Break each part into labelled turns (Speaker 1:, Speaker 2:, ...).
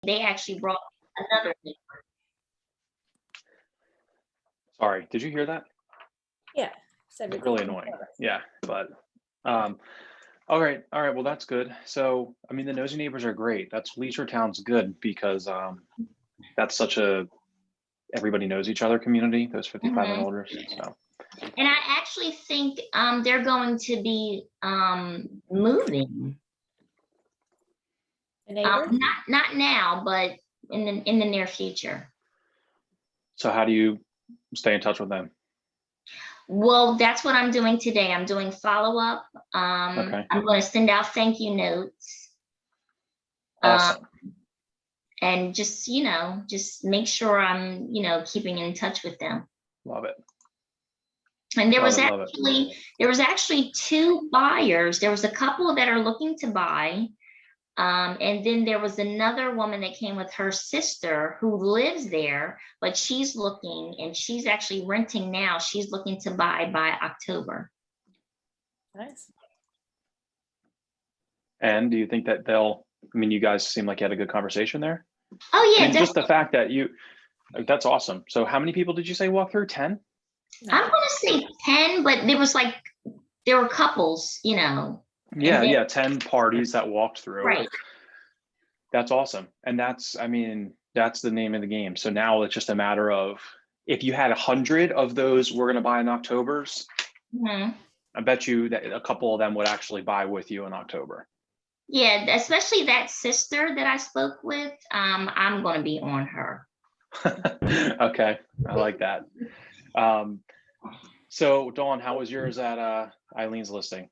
Speaker 1: They actually brought another neighbor.
Speaker 2: Sorry, did you hear that?
Speaker 3: Yeah. Said
Speaker 2: It's really annoying. Yeah, but all right. Well, that's good. So, I mean, the nosy neighbors are great. That's Leisure Town's good because that's such a everybody knows each other community. Those 55 and older. So,
Speaker 1: And I actually think they're going to be moving.
Speaker 3: The neighbor?
Speaker 1: Not now, but in the near future.
Speaker 2: so how do you stay in touch with them?
Speaker 1: Well, that's what I'm doing today. I'm doing follow-up.
Speaker 2: Okay.
Speaker 1: I'm going to send out thank you notes.
Speaker 2: Awesome.
Speaker 1: And just, just make sure I'm, keeping in touch with them.
Speaker 2: Love it.
Speaker 1: And there was actually two buyers. There was a couple that are looking to buy. And then there was another woman that came with her sister who lives there, but she's looking, and she's actually renting now. She's looking to buy by October.
Speaker 3: Nice.
Speaker 2: And do you think that you guys seem like you had a good conversation there?
Speaker 1: Oh yeah.
Speaker 2: I mean, just the fact that that's awesome. So how many people did you say walk through? 10?
Speaker 1: I'm going to say 10, but there were couples,
Speaker 2: Yeah, 10 parties that walked through.
Speaker 1: Right.
Speaker 2: That's awesome. And that's the name of the game. So now it's just a matter of, if you had 100 of those we're going to buy in Octobers, I bet you that a couple of them would actually buy with you in October.
Speaker 1: Yeah, especially that sister that I spoke with. I'm going to be on her.
Speaker 2: Okay, I like that. So Dawn, how was yours at Eileen's listing?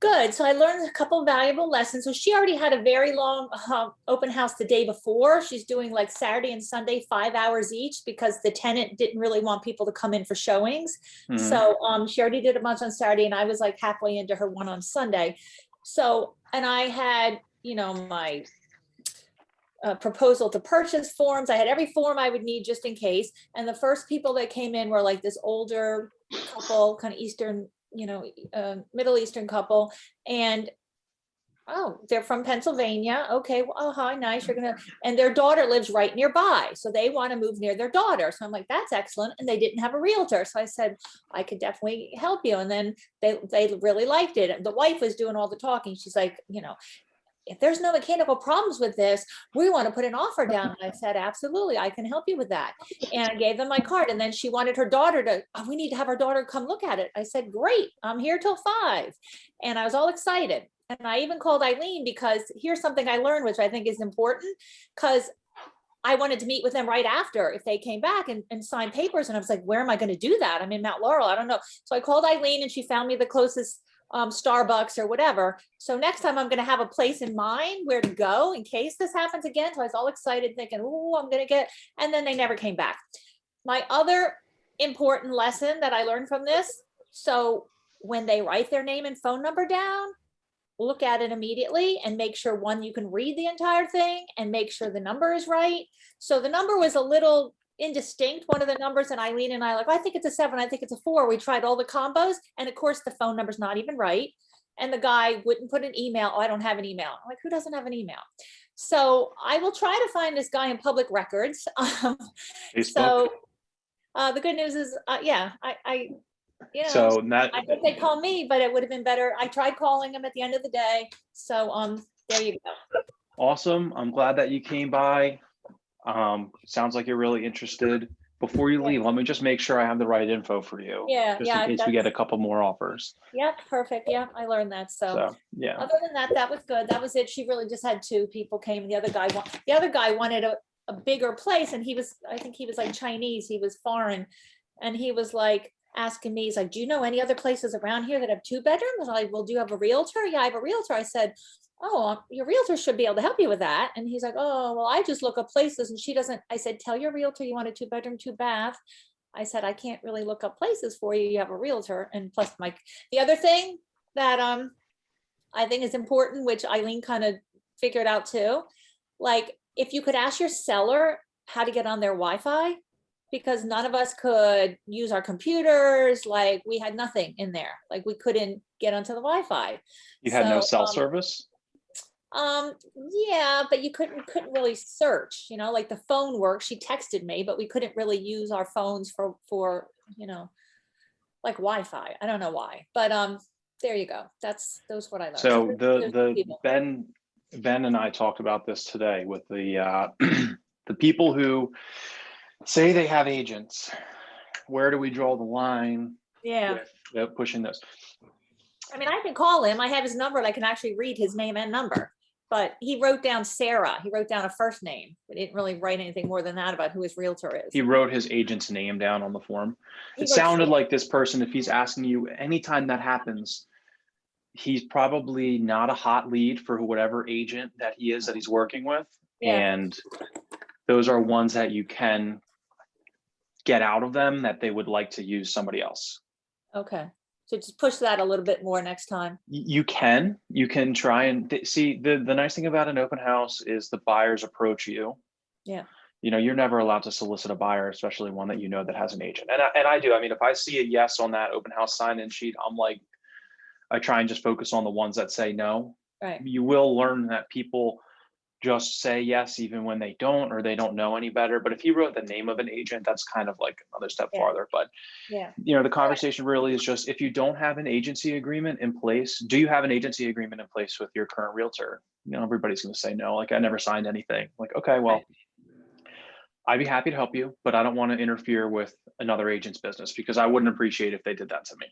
Speaker 3: Good. So I learned a couple valuable lessons. So she already had a very long open house the day before. She's doing like Saturday and Sunday, 5 hours each, because the tenant didn't really want people to come in for showings. So she already did a bunch on Saturday, and I was like halfway into her one on Sunday. So, and I had, my proposal to purchase forms. I had every form I would need just in case. And the first people that came in were like this older couple, kind of Eastern, Middle Eastern couple. And they're from Pennsylvania. Okay. Well, oh, hi, nice. And their daughter lives right nearby. So they want to move near their daughter. So I'm like, that's excellent. And they didn't have a realtor. So I said, I could definitely help you. And then they really liked it. And the wife was doing all the talking. She's like, if there's no mechanical problems with this, we want to put an offer down. And I said, absolutely, I can help you with that. And I gave them my card. And then she wanted her daughter we need to have our daughter come look at it. I said, great, I'm here till 5. And I was all excited. And I even called Eileen, because here's something I learned, which I think is important, because I wanted to meet with them right after if they came back and sign papers. And I was like, where am I going to do that? I'm in Mount Laurel. I don't know. So I called Eileen, and she found me the closest Starbucks or whatever. So next time I'm going to have a place in mind where to go in case this happens again. So I was all excited thinking, oh, I'm going to get, and then they never came back. My other important lesson that I learned from this. So when they write their name and phone number down, look at it immediately and make sure, one, you can read the entire thing, and make sure the number is right. So the number was a little indistinct, one of the numbers, and Eileen and I like, I think it's a 7, I think it's a 4. We tried all the combos, and of course the phone number's not even right. And the guy wouldn't put an email. Oh, I don't have an email. I'm like, who doesn't have an email? So I will try to find this guy in public records. So the good news is,
Speaker 2: so
Speaker 3: I think they call me, but it would have been better. I tried calling him at the end of the day. So there you go.
Speaker 2: Awesome. I'm glad that you came by. Sounds like you're really interested. Before you leave, let me just make sure I have the right info for you.
Speaker 3: Yeah.
Speaker 2: Just in case we get a couple more offers.
Speaker 3: Yep. Perfect. Yeah. I learned that. So
Speaker 2: yeah.
Speaker 3: Other than that, that was good. That was it. She really just had 2 people came. The other guy wanted a bigger place. And I think he was like Chinese. He was foreign. And he was like asking me, he's like, do you know any other places around here that have 2 bedrooms? And I'm like, well, do you have a realtor? Yeah, I have a realtor. I said, oh, your realtor should be able to help you with that. And he's like, oh, well, I just look up places. And she doesn't. I said, tell your realtor you want a 2-bedroom, 2-bath. I said, I can't really look up places for you. You have a realtor. And plus, the other thing that I think is important, which Eileen kind of figured out too, like if you could ask your seller how to get on their Wi-Fi, because none of us could use our computers. Like we had nothing in there. Like we couldn't get onto the Wi-Fi.
Speaker 2: You had no cell service?
Speaker 3: Yeah, but you couldn't really search, like the phone works. She texted me, but we couldn't really use our phones for, like Wi-Fi. I don't know why, but there you go. Those what I learned.
Speaker 2: So
Speaker 3: There's
Speaker 2: the
Speaker 3: people.
Speaker 2: Ben and I talked about this today with the the people who say they have agents. Where do we draw the line
Speaker 3: Yeah.
Speaker 2: with pushing this?
Speaker 3: I mean, I can call him. I have his number and I can actually read his name and number. But he wrote down Sarah. He wrote down a first name. But he didn't really write anything more than that about who his realtor is.
Speaker 2: He wrote his agent's name down on the form.
Speaker 3: He
Speaker 2: It
Speaker 3: wrote
Speaker 2: sounded
Speaker 3: Sarah.
Speaker 2: like this person, if he's asking you anytime that happens, he's probably not a hot lead for whatever agent that he is that he's working with.
Speaker 3: Yeah.
Speaker 2: And those are ones that you can get out of them that they would like to use somebody else.
Speaker 3: Okay. So just push that a little bit more next time.
Speaker 2: You can try and see the nice thing about an open house is the buyers approach you.
Speaker 3: Yeah.
Speaker 2: You're never allowed to solicit a buyer, especially one that that has an agent. And I do. I mean, if I see a yes on that open house sign-in sheet, I'm like, I try and just focus on the ones that say no.
Speaker 3: Right.
Speaker 2: You will learn that people just say yes even when they don't, or they don't know any better. But if he wrote the name of an agent, that's kind of like another step farther. But
Speaker 3: yeah,
Speaker 2: the conversation really is just, if you don't have an agency agreement in place, do you have an agency agreement in place with your current realtor? Everybody's going to say no. Like, I never signed anything. Like, okay, well, I'd be happy to help you, but I don't want to interfere with another agent's business, because I wouldn't appreciate if they did that to me.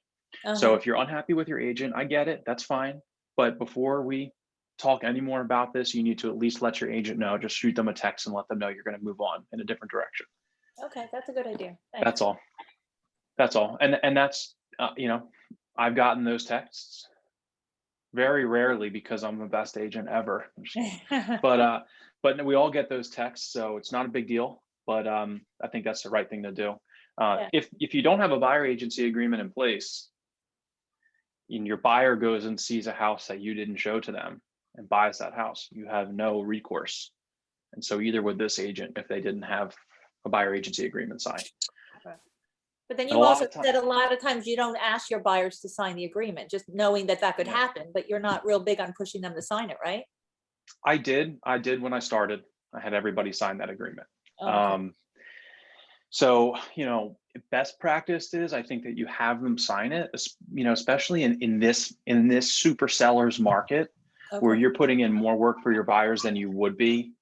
Speaker 2: So if you're unhappy with your agent, I get it, that's fine. But before we talk any more about this, you need to at least let your agent know. Just shoot them a text and let them know you're going to move on in a different direction.
Speaker 3: Okay, that's a good idea. Thanks.
Speaker 2: That's all. And that's, I've gotten those texts very rarely because I'm the best agent ever. But we all get those texts, so it's not a big deal. But I think that's the right thing to do. If you don't have a buyer agency agreement in place, and your buyer goes and sees a house that you didn't show to them and buys that house, you have no recourse. And so either would this agent if they didn't have a buyer agency agreement signed.
Speaker 3: But then you also said a lot of times you don't ask your buyers to sign the agreement, just knowing that could happen, but you're not real big on pushing them to sign it, right?
Speaker 2: I did when I started. I had everybody sign that agreement. Okay. So, best practice is, I think that you have them sign it, especially in this super sellers market, where you're putting in more work for your buyers than you would be,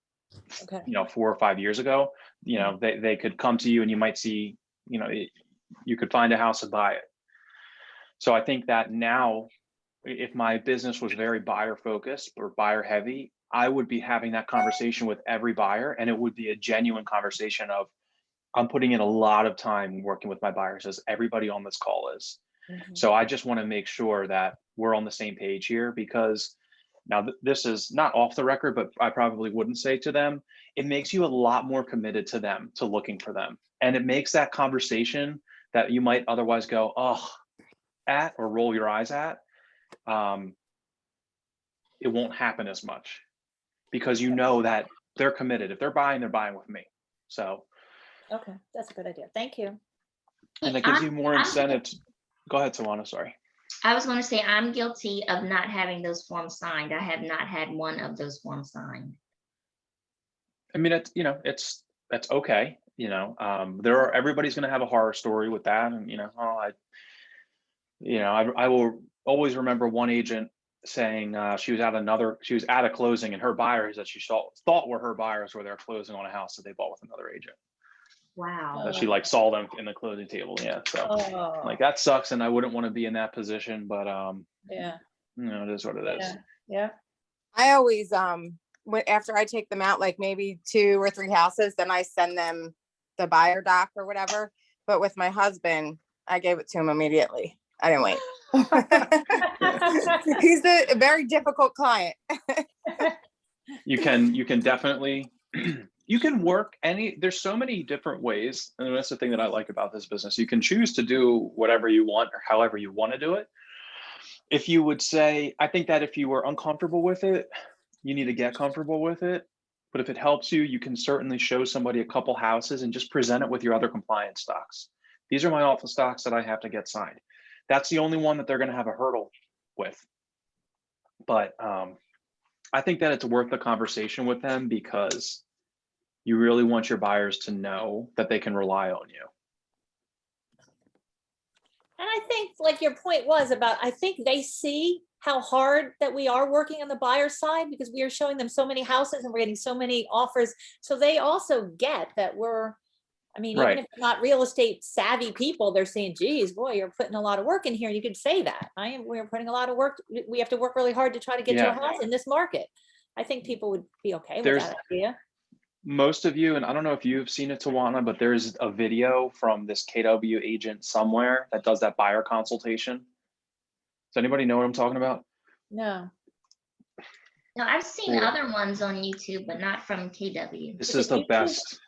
Speaker 2: 4 or 5 years ago. They could come to you and you might see, you could find a house and buy it. So I think that now, if my business was very buyer focused or buyer heavy, I would be having that conversation with every buyer, and it would be a genuine conversation of, I'm putting in a lot of time working with my buyers, as everybody on this call is. So I just want to make sure that we're on the same page here, because now this is not off the record, but I probably wouldn't say to them, it makes you a lot more committed to them, to looking for them. And it makes that conversation that you might otherwise go, at, or roll your eyes at, it won't happen as much, because that they're committed. If they're buying with me. So.
Speaker 3: Okay, that's a good idea. Thank you.
Speaker 2: And that gives you more incentive. Go ahead, Tawana, sorry.
Speaker 1: I was going to say, I'm guilty of not having those forms signed. I have not had one of those forms signed.
Speaker 2: I mean, that's okay. Everybody's going to have a horror story with that. And, I will always remember one agent saying she was at a closing, and her buyers that she thought were her buyers were there closing on a house that they bought with another agent.
Speaker 1: Wow.
Speaker 2: That she saw them in the closing table. Yeah. So that sucks. And I wouldn't want to be in that position, but it is what it is.
Speaker 3: Yeah.
Speaker 4: I always, after I take them out, like maybe 2 or 3 houses, then I send them the buyer doc or whatever. But with my husband, I gave it to him immediately. I didn't wait. He's a very difficult client.
Speaker 2: You can definitely, you can work there's so many different ways. And that's the thing that I like about this business. You can choose to do whatever you want or however you want to do it. If you would say, I think that if you were uncomfortable with it, you need to get comfortable with it. But if it helps you, you can certainly show somebody a couple houses and just present it with your other compliance stocks. These are my office stocks that I have to get signed. That's the only one that they're going to have a hurdle with. But I think that it's worth the conversation with them because you really want your buyers to know that they can rely on you.
Speaker 3: And I think like your point was about, I think they see how hard that we are working on the buyer side because we are showing them so many houses and we're getting so many offers. So they also get that even if they're not real estate savvy people, they're saying, geez, boy, you're putting a lot of work in here. You could say that. We're putting a lot of work. We have to work really hard to try to get to a house in this market. I think people would be okay with that idea.
Speaker 2: Most of you, and I don't know if you've seen it, Tawana, but there's a video from this KW agent somewhere that does that buyer consultation. Does anybody know what I'm talking about?
Speaker 3: No.
Speaker 1: No, I've seen other ones on YouTube, but not from KW.
Speaker 2: This is the best.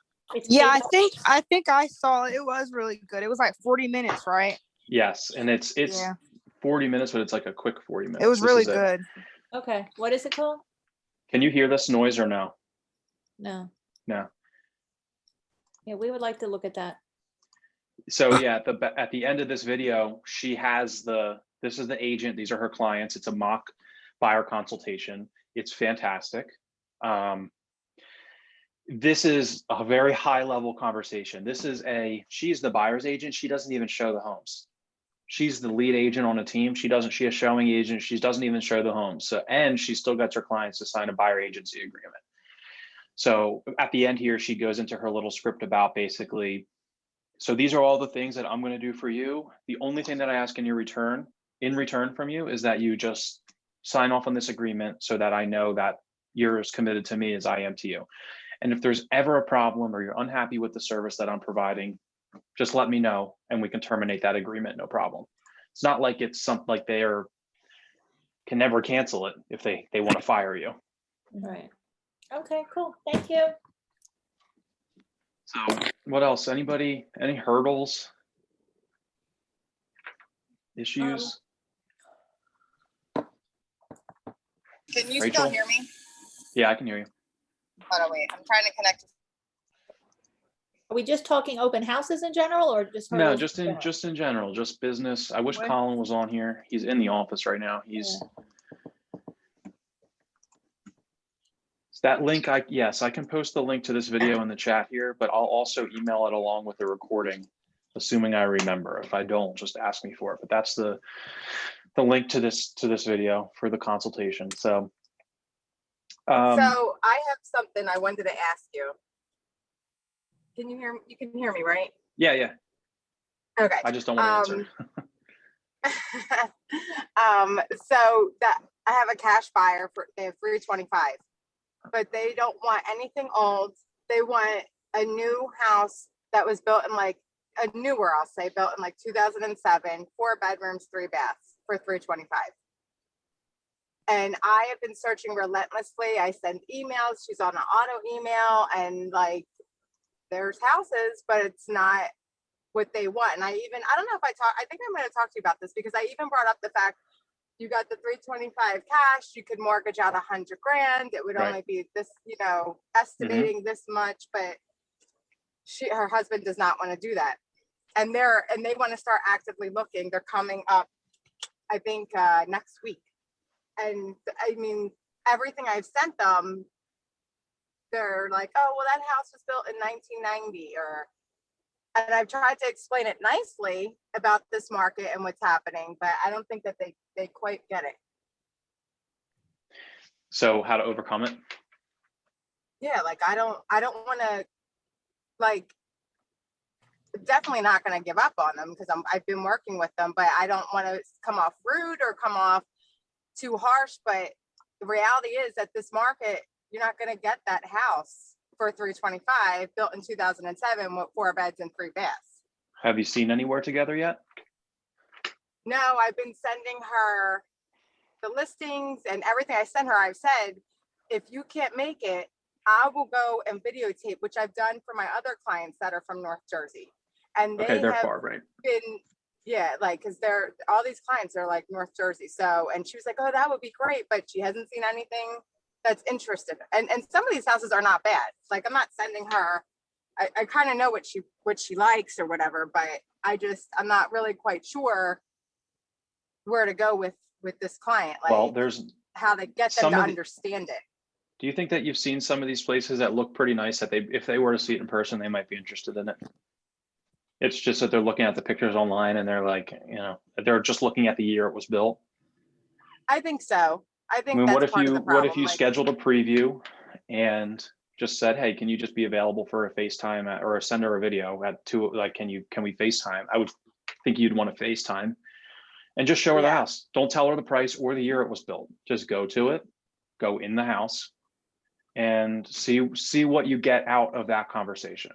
Speaker 4: Yeah, I think I saw it. It was really good. It was like 40 minutes, right?
Speaker 2: Yes, and it's 40 minutes, but it's like a quick 40 minutes.
Speaker 4: It was really good.
Speaker 3: Okay, what is it called?
Speaker 2: Can you hear this noise or no?
Speaker 3: No.
Speaker 2: No.
Speaker 3: Yeah, we would like to look at that.
Speaker 2: So yeah, at the end of this video, she has this is the agent. These are her clients. It's a mock buyer consultation. It's fantastic. This is a very high level conversation. She's the buyer's agent. She doesn't even show the homes. She's the lead agent on a team. She a showing agent. She doesn't even show the homes. So, and she still gets her clients to sign a buyer agency agreement. So at the end here, she goes into her little script about basically, so these are all the things that I'm going to do for you. The only thing that I ask in return from you is that you just sign off on this agreement so that I know that you're as committed to me as I am to you. And if there's ever a problem or you're unhappy with the service that I'm providing, just let me know and we can terminate that agreement, no problem. It's not like it's something like can never cancel it if they want to fire you.
Speaker 3: Right. Okay, cool. Thank you.
Speaker 2: So what else? Any hurdles? Issues?
Speaker 4: Can you
Speaker 2: Rachel?
Speaker 4: still hear me?
Speaker 2: Yeah, I can hear you.
Speaker 4: Hold on, wait. I'm trying to connect.
Speaker 3: Are we just talking open houses in general or just
Speaker 2: No,
Speaker 3: hurdles
Speaker 2: just in general, just business. I wish Colin was on here. He's in the office right now. That link, I can post the link to this video in the chat here, but I'll also email it along with the recording, assuming I remember. If I don't, just ask me for it. But that's the link to this video for the consultation. So
Speaker 4: So I have something I wanted to ask you. Can you hear me? You can hear me, right?
Speaker 2: Yeah.
Speaker 4: Okay.
Speaker 2: I just don't want to answer.
Speaker 4: So that I have a cash buyer for 325, but they don't want anything old. They want a new house that was built in like a newer, I'll say, built in like 2007, 4 bedrooms, 3 baths for 325. And I have been searching relentlessly. I send emails. She's on an auto email, and like there's houses, but it's not what they want. And I don't know if I think I'm going to talk to you about this because I even brought up the fact you got the 325 cash, you could mortgage out $100,000. It would only be this, estimating this much, but her husband does not want to do that. And they want to start actively looking. They're coming up, I think, next week. And I mean, everything I've sent them, they're like, oh, well, that house was built in 1990, and I've tried to explain it nicely about this market and what's happening, but I don't think that they quite get it.
Speaker 2: So how to overcome it?
Speaker 4: Yeah, like I don't want to, like, definitely not going to give up on them because I've been working with them, but I don't want to come off rude or come off too harsh. But the reality is that this market, you're not going to get that house for 325 built in 2007 with 4 beds and 3 baths.
Speaker 2: Have you seen anywhere together yet?
Speaker 4: No, I've been sending her the listings and everything I sent her. I've said, if you can't make it, I will go and videotape, which I've done for my other clients that are from North Jersey. And
Speaker 2: they're far, right?
Speaker 4: Because all these clients are like North Jersey. So, and she was like, oh, that would be great. But she hasn't seen anything that's interested. And some of these houses are not bad. Like, I'm not sending her, I kind of know what she likes or whatever, but I'm not really quite sure where to go with this client. Like,
Speaker 2: Well,
Speaker 4: how to get them
Speaker 2: Some
Speaker 4: to
Speaker 2: of the-
Speaker 4: understand it.
Speaker 2: Do you think that you've seen some of these places that look pretty nice that if they were to see it in person, they might be interested in it? It's just that they're looking at the pictures online and they're like, they're just looking at the year it was built.
Speaker 4: I think so. I
Speaker 2: I
Speaker 4: think
Speaker 2: mean,
Speaker 4: that's
Speaker 2: what if
Speaker 4: part of
Speaker 2: you
Speaker 4: the problem.
Speaker 2: what if you scheduled a preview and just said, hey, can you just be available for a FaceTime or send her a video at 2, like, can we FaceTime? I would think you'd want to FaceTime and just show her the house. Don't tell her the price or the year it was built. Just go to it, go in the house, and see what you get out of that conversation.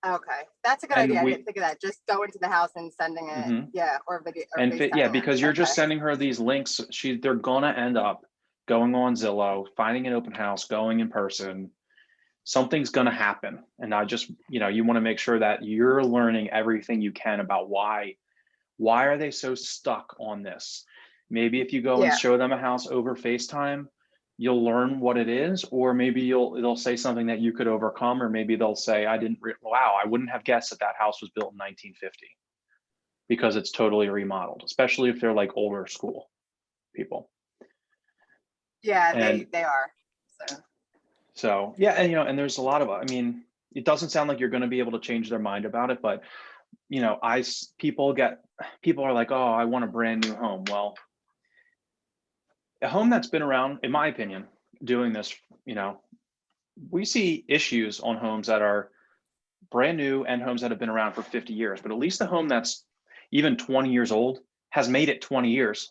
Speaker 4: Okay, that's a good idea. I didn't think of that. Just go into the house and sending it, or video. Or
Speaker 2: And
Speaker 4: FaceTime
Speaker 2: because you're just sending her these links, they're gonna end up going on Zillow, finding an open house, going in person. Something's gonna happen, and I just, you want to make sure that you're learning everything you can about why are they so stuck on this. Maybe if you go and show them a house over FaceTime, you'll learn what it is, or maybe they'll say something that you could overcome, or maybe they'll say, wow, I wouldn't have guessed that house was built in 1950 because it's totally remodeled, especially if they're like older school people.
Speaker 4: Yeah, they are.
Speaker 2: So yeah, and there's a lot of, it doesn't sound like you're going to be able to change their mind about it, but people are like, oh, I want a brand new home. Well, a home that's been around, in my opinion, doing this, we see issues on homes that are brand new and homes that have been around for 50 years, but at least the home that's even 20 years old has made it 20 years.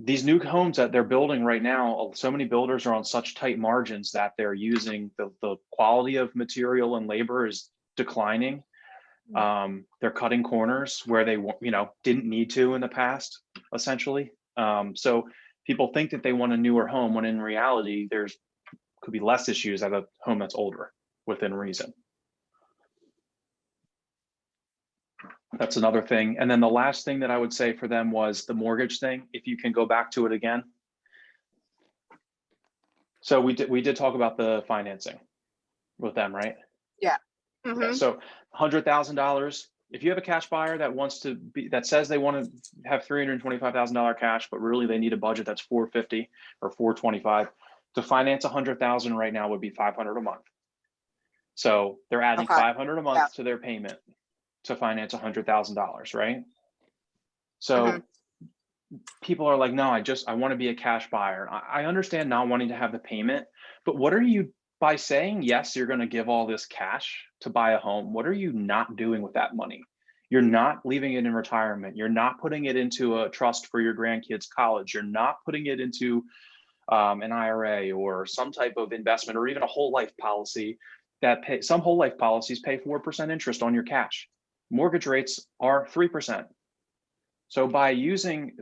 Speaker 2: These new homes that they're building right now, so many builders are on such tight margins that they're using the quality of material and labor is declining. They're cutting corners where they didn't need to in the past, essentially. So people think that they want a newer home when in reality there's could be less issues at a home that's older within reason. That's another thing. And then the last thing that I would say for them was the mortgage thing. If you can go back to it again. So we did talk about the financing with them, right?
Speaker 4: Yeah.
Speaker 2: Okay, so $100,000. If you have a cash buyer that says they want to have $325,000 cash, but really they need a budget that's $450 or $425, to finance $100,000 right now would be $500 a month. So they're adding $500 a month to their payment to finance $100,000, right? So people are like, no, I want to be a cash buyer. I understand not wanting to have the payment, but what are you, by saying yes, you're going to give all this cash to buy a home, what are you not doing with that money? You're not leaving it in retirement. You're not putting it into a trust for your grandkids' college. You're not putting it into an IRA or some type of investment, or even a whole life policy some whole life policies pay 4% interest on your cash. Mortgage rates are 3%. So by using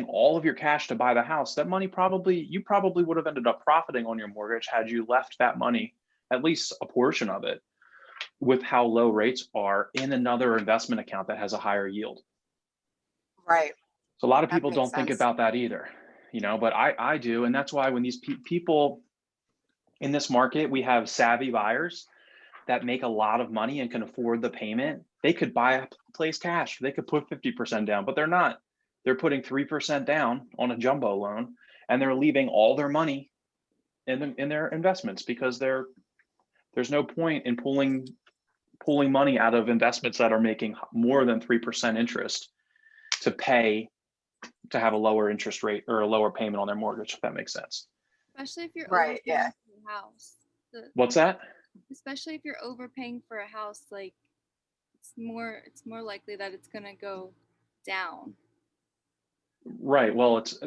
Speaker 2: all of your cash to buy the house, that money you probably would have ended up profiting on your mortgage had you left that money, at least a portion of it, with how low rates are, in another investment account that has a higher yield.
Speaker 4: Right.
Speaker 2: So a lot of people don't think about that either, but I do. And that's why when these people in this market, we have savvy buyers that make a lot of money and can afford the payment. They could buy a place cash. They could put 50% down, but they're not. They're putting 3% down on a jumbo loan, and they're leaving all their money in their investments because there's no point in pulling money out of investments that are making more than 3% interest to have a lower interest rate or a lower payment on their mortgage, if that makes sense.
Speaker 5: Especially if you're
Speaker 4: right, yeah.
Speaker 5: for a house.
Speaker 2: What's that?
Speaker 5: Especially if you're overpaying for a house, like it's more likely that it's gonna go down.
Speaker 2: Right. Well, it's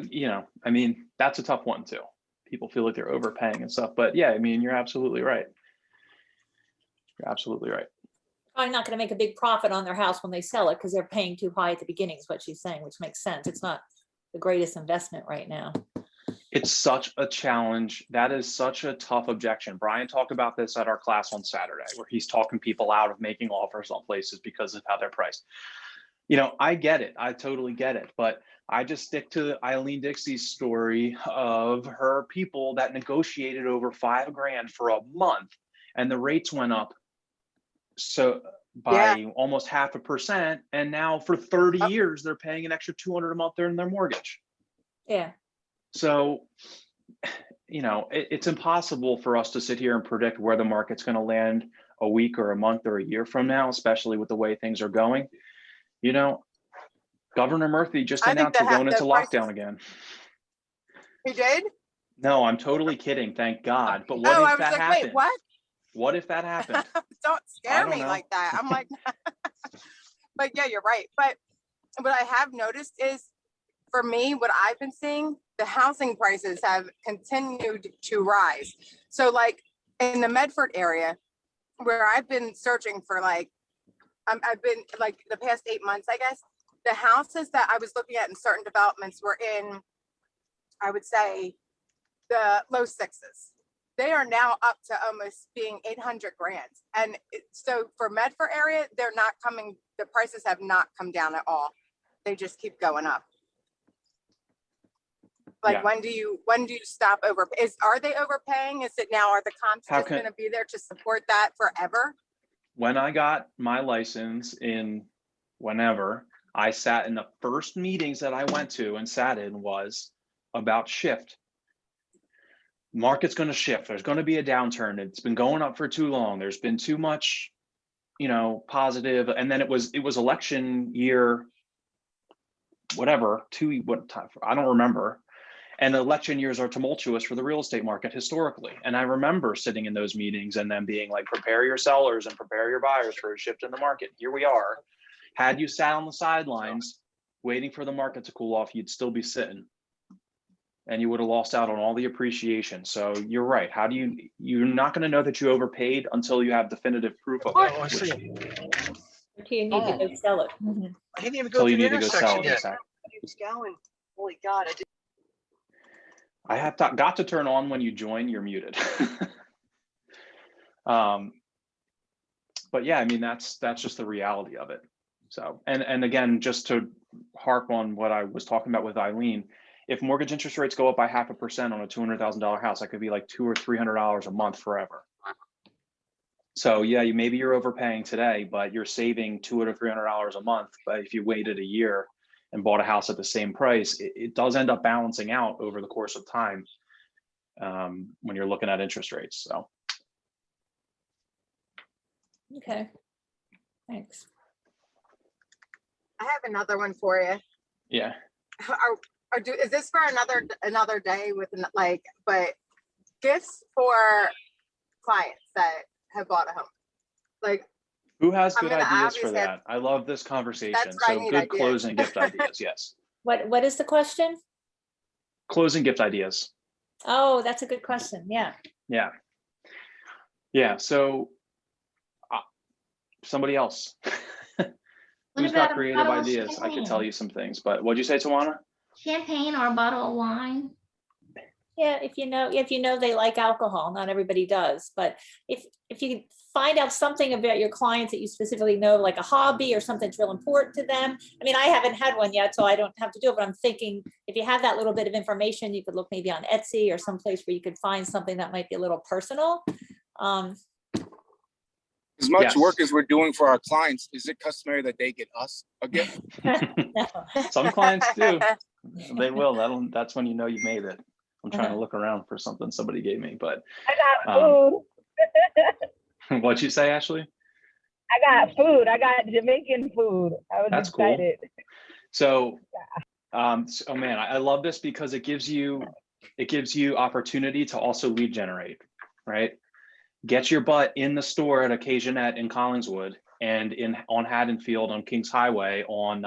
Speaker 2: that's a tough one too. People feel like they're overpaying and stuff, but yeah, you're absolutely right. You're absolutely right.
Speaker 3: Probably not going to make a big profit on their house when they sell it because they're paying too high at the beginning, is what she's saying, which makes sense. It's not the greatest investment right now.
Speaker 2: It's such a challenge. That is such a tough objection. Brian talked about this at our class on Saturday, where he's talking people out of making offers on places because of how they're priced. I get it. I totally get it. But I just stick to Eileen Dixie's story of her people that negotiated over $5,000 for a month, and the rates went up by almost 0.5%, and now for 30 years they're paying an extra $200 a month in their mortgage.
Speaker 3: Yeah.
Speaker 2: So, you know, it's impossible for us to sit here and predict where the market's going to land a week or a month or a year from now, especially with the way things are going. You know, Governor Murphy just
Speaker 4: I think
Speaker 2: announced we're going
Speaker 4: the
Speaker 2: into
Speaker 4: prices,
Speaker 2: lockdown again.
Speaker 4: he did?
Speaker 2: No, I'm totally kidding. Thank God. But what
Speaker 4: Oh,
Speaker 2: if
Speaker 4: I was
Speaker 2: that
Speaker 4: like,
Speaker 2: happened?
Speaker 4: wait, what?
Speaker 2: What if that happened?
Speaker 4: Don't
Speaker 2: I
Speaker 4: scare
Speaker 2: don't
Speaker 4: me
Speaker 2: know.
Speaker 4: like that. I'm like, but yeah, you're right. But what I have noticed is, for me, what I've been seeing, the housing prices have continued to rise. So like in the Medford area, where I've been searching for like, I've been like the past 8 months, I guess, the houses that I was looking at in certain developments were in, I would say, the low sixes. They are now up to almost being 800 grand. And so for Medford area, they're not coming, the prices have not come down at all. They just keep going up. Like,
Speaker 2: Yeah.
Speaker 4: when do you stop are they overpaying? Is it now, are the comps just going to be there to support that forever?
Speaker 2: When I got my license in whenever, I sat in the first meetings that I went to and sat in was about shift. Market's going to shift. There's going to be a downturn. It's been going up for too long. There's been too much, you know, positive. And then it was election year, whatever, what time, I don't remember. And election years are tumultuous for the real estate market historically. And I remember sitting in those meetings and then being like, prepare your sellers and prepare your buyers for a shift in the market. Here we are. Had you sat on the sidelines waiting for the market to cool off, you'd still be sitting. And you would have lost out on all the appreciation. So you're right. How do you're not going to know that you overpaid until you have definitive proof of it.
Speaker 6: Oh, I see.
Speaker 3: Until you need to go sell it. Mhm.
Speaker 6: I didn't even go
Speaker 2: Until
Speaker 6: to
Speaker 2: you
Speaker 6: the
Speaker 2: need to go sell
Speaker 6: intersection
Speaker 2: it.
Speaker 6: yet.
Speaker 2: Exactly.
Speaker 6: He was going. Holy God! I did.
Speaker 2: I have got to turn on when you join. You're muted. But yeah, I mean that's just the reality of it. So and again, just to harp on what I was talking about with Eileen, if mortgage interest rates go up by 0.5% on a $200,000 house, that could be like $200 or $300 a month forever. So yeah, maybe you're overpaying today, but you're saving $200 or $300 a month. But if you waited a year and bought a house at the same price, it does end up balancing out over the course of time when you're looking at interest rates. So.
Speaker 3: Okay, thanks.
Speaker 4: I have another one for you.
Speaker 2: Yeah.
Speaker 4: Is this for another day with like, but gifts for clients that have bought a home? Like,
Speaker 2: who has good ideas for that? I love this conversation. So good
Speaker 4: ideas.
Speaker 2: Closing gift ideas. Yes.
Speaker 3: What is the question?
Speaker 2: Closing gift ideas.
Speaker 3: Oh, that's a good question. Yeah.
Speaker 2: Yeah. Yeah. So somebody else who's got creative ideas, I could tell you some things, but what'd you say, Tawana?
Speaker 1: Champagne or a bottle of wine?
Speaker 3: Yeah, if you know they like alcohol, not everybody does, but if you find out something about your clients that you specifically know, like a hobby or something that's real important to them. I mean, I haven't had one yet, so I don't have to do it, but I'm thinking if you have that little bit of information, you could look maybe on Etsy or someplace where you could find something that might be a little personal.
Speaker 7: As much
Speaker 2: Yes.
Speaker 7: work as we're doing for our clients, is it customary that they get us a gift?
Speaker 3: No.
Speaker 2: Some clients do. They will. That's when you know you've made it. I'm trying to look around for something somebody gave me, but
Speaker 8: I got food.
Speaker 2: What'd you say, Ashley?
Speaker 8: I got food. I got Jamaican food. I was
Speaker 2: That's
Speaker 8: excited.
Speaker 2: cool. So, oh man, I love this because it gives you opportunity to also lead generate, right? Get your butt in the store at Occasionette in Collingswood and on Haddonfield on Kings Highway on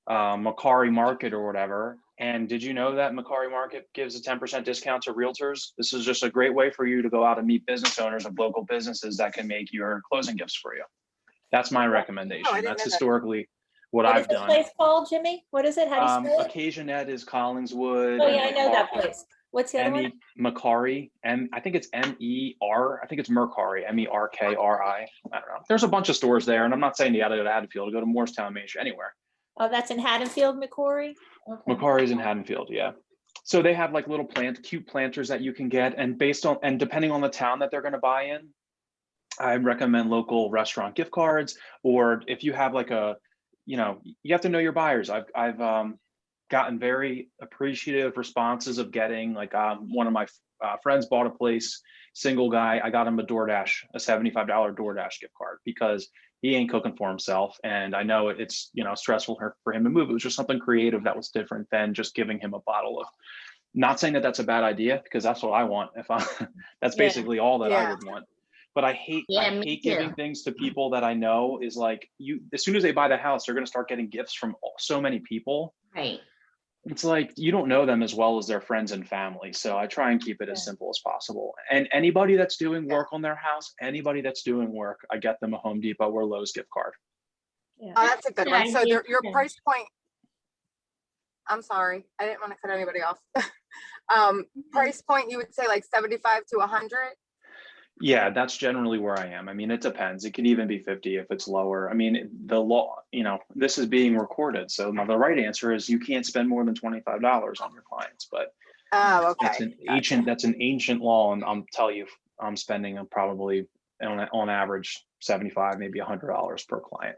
Speaker 2: Macquarie Market or whatever. And did you know that Macquarie Market gives a 10% discount to realtors? This is just a great way for you to go out and meet business owners of local businesses that can make your closing gifts for you. That's my recommendation. That's historically what I've done.
Speaker 3: What is this place called, Jimmy? What is it? How do you spell it?
Speaker 2: Occasionette is Collingswood.
Speaker 3: Oh yeah, I know that place. What's the other one?
Speaker 2: Macquarie, and I think it's M-E-R. I think it's Mercari, M-E-R-K-R-I. I don't know. There's a bunch of stores there, and I'm not saying you got to go to Haddonfield, go to Morristown, Main Street, anywhere.
Speaker 3: Oh, that's in Haddonfield, Macquarie? Okay.
Speaker 2: Macquarie's in Haddonfield, yeah. So they have like little cute planters that you can get, and depending on the town that they're going to buy in, I recommend local restaurant gift cards, or if you have like you have to know your buyers. gotten very appreciative responses of getting, like, one of my friends bought a place, single guy. I got him a $75 DoorDash gift card because he ain't cooking for himself. And I know it's, stressful for him to move. It was just something creative that was different than just giving him a bottle of, not saying that that's a bad idea, because that's what I want. That's basically all that I would want. But I hate giving things to people that I know is like, as soon as they buy the house, they're going to start getting gifts from so many people.
Speaker 1: Right.
Speaker 2: It's like, you don't know them as well as their friends and family. So I try and keep it as simple as possible. And anybody that's doing work on their house, anybody that's doing work, I get them a Home Depot or Lowe's gift card.
Speaker 4: Oh, that's a good one. So your price point, I'm sorry, I didn't want to cut anybody off. Price point, you would say like 75 to 100?
Speaker 2: Yeah, that's generally where I am. I mean, it depends. It can even be 50 if it's lower. I mean, the law, this is being recorded. So now the right answer is you can't spend more than $25 on your clients, but that's an ancient law. And I'm telling you, I'm spending probably on average 75, maybe $100 per client.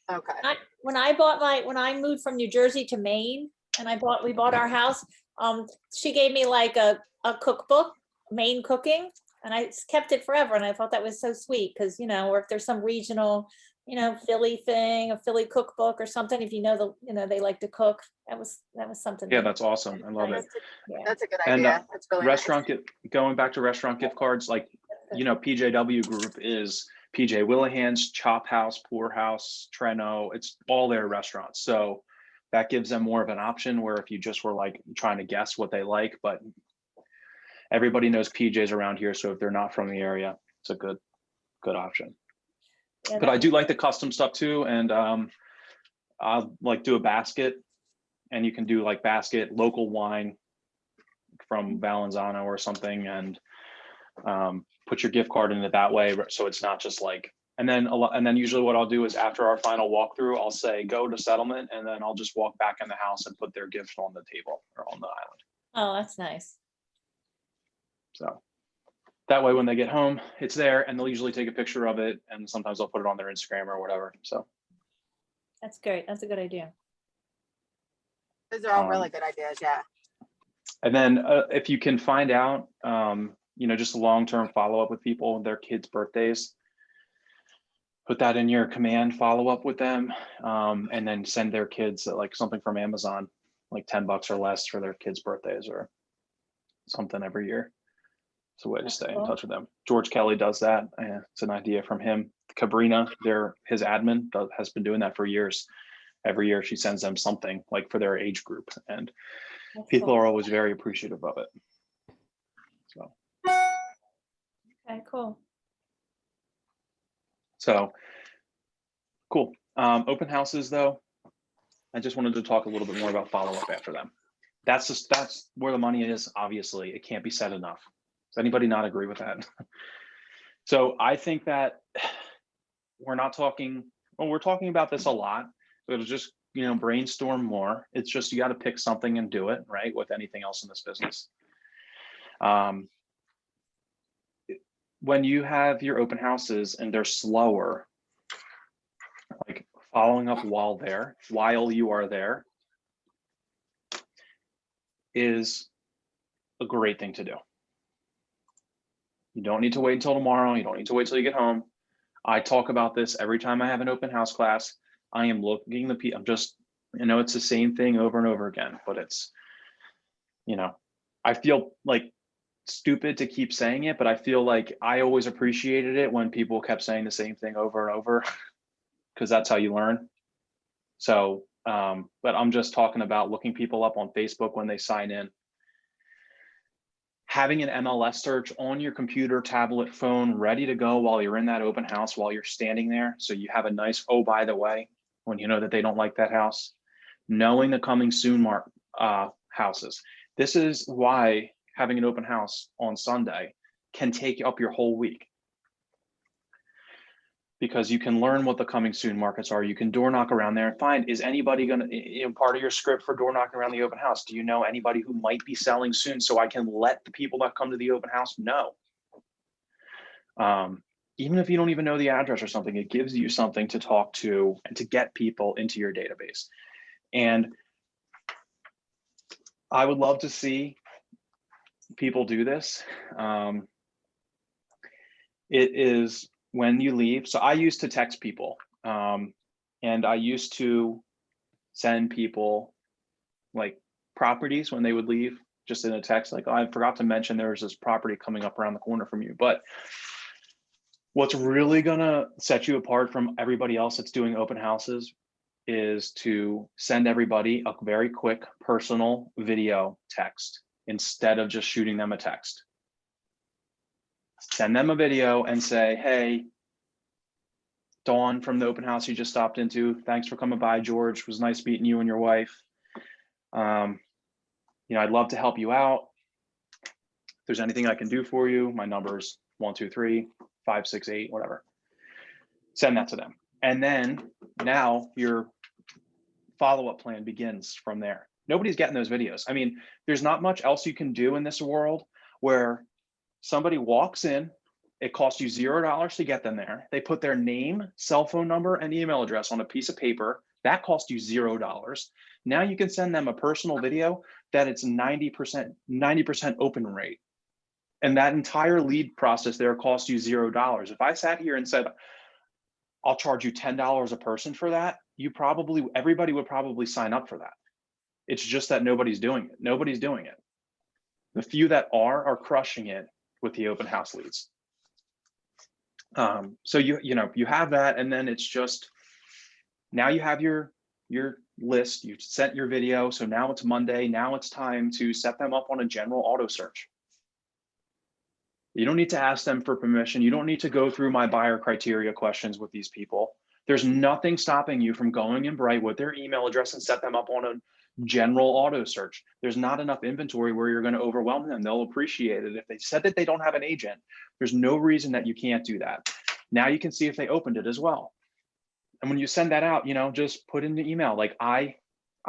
Speaker 3: Okay. When I moved from New Jersey to Maine and we bought our house, she gave me like a cookbook, Maine cooking. And I kept it forever. And I thought that was so sweet because, or if there's some regional, Philly thing, a Philly cookbook or something, if they like to cook, that was something.
Speaker 2: Yeah, that's awesome. I love it.
Speaker 4: That's a good idea.
Speaker 2: And
Speaker 4: that's really
Speaker 2: restaurant going back to restaurant gift cards, like, PJW Group is PJ Willihan's, Chop House, Pour House, Treno. It's all their restaurants. So that gives them more of an option where if you just were like trying to guess what they like, but everybody knows PJ's around here, so if they're not from the area, it's a good option. Yeah, but I do like the custom stuff too, and I'll like do a basket, and you can do like basket local wine from Valenzano or something, and put your gift card in it that way, so it's not just like. And then usually what I'll do is after our final walkthrough, I'll say go to settlement, and then I'll just walk back in the house and put their gift on the table or on the island.
Speaker 3: Oh, that's nice.
Speaker 2: So that way, when they get home, it's there, and they'll usually take a picture of it, and sometimes they'll put it on their Instagram or whatever. So
Speaker 3: that's great. That's a good idea.
Speaker 4: Those are all really good ideas. Yeah.
Speaker 2: And then if you can find out, just a long-term follow-up with people, their kids' birthdays, put that in your command, follow up with them, and then send their kids like something from Amazon, like $10 or less for their kids' birthdays or something every year. It's a way to stay in touch with them. George Kelly does that. It's an idea from him. Cabrina, his admin, has been doing that for years. Every year she sends them something like for their age group, and people are always very appreciative of it. So.
Speaker 3: Okay, cool.
Speaker 2: So cool. Open houses, though, I just wanted to talk a little bit more about follow-up after them. That's where the money is. Obviously, it can't be said enough. Does anybody not agree with that? So I think that we're talking about this a lot, but it'll just, brainstorm more. It's just, you got to pick something and do it, right? With anything else in this business. When you have your open houses and they're slower, like following up while you are there is a great thing to do. You don't need to wait until tomorrow. You don't need to wait till you get home. I talk about this every time I have an open house class. I am looking I'm just, it's the same thing over and over again, but it's, I feel like stupid to keep saying it, but I feel like I always appreciated it when people kept saying the same thing over and over, because that's how you learn. So, but I'm just talking about looking people up on Facebook when they sign in. Having an MLS search on your computer, tablet, phone, ready to go while you're in that open house, while you're standing there. So you have a nice, oh, by the way, when you know that they don't like that house, knowing the coming soon houses. This is why having an open house on Sunday can take up your whole week. Because you can learn what the coming soon markets are. You can door knock around there and find, is anybody going to, part of your script for door knocking around the open house? Do you know anybody who might be selling soon so I can let the people that come to the open house know? Even if you don't even know the address or something, it gives you something to talk to and to get people into your database. And I would love to see people do this. It is when you leave. So I used to text people, and I used to send people like properties when they would leave, just in a text, like, oh, I forgot to mention there's this property coming up around the corner from you. But what's really gonna set you apart from everybody else that's doing open houses is to send everybody a very quick personal video text instead of just shooting them a text. Send them a video and say, hey, Dawn from the open house you just stopped into, thanks for coming by, George. It was nice meeting you and your wife. You know, I'd love to help you out. If there's anything I can do for you, my number's 123-568, whatever. Send that to them. And then now your follow-up plan begins from there. Nobody's getting those videos. I mean, there's not much else you can do in this world where somebody walks in, it costs you $0 to get them there. They put their name, cell phone number, and email address on a piece of paper. That cost you $0. Now you can send them a personal video that it's 90% open rate. And that entire lead process there costs you $0. If I sat here and said, I'll charge you $10 a person for that, everybody would probably sign up for that. It's just that nobody's doing it. Nobody's doing it. The few that are crushing it with the open house leads. So you have that, and then it's just, now you have your list, you've sent your video. So now it's Monday. Now it's time to set them up on a general auto search. You don't need to ask them for permission. You don't need to go through my buyer criteria questions with these people. There's nothing stopping you from going in Bright with their email address and set them up on a general auto search. There's not enough inventory where you're going to overwhelm them. They'll appreciate it. If they said that they don't have an agent, there's no reason that you can't do that. Now you can see if they opened it as well. And when you send that out, just put in the email, like I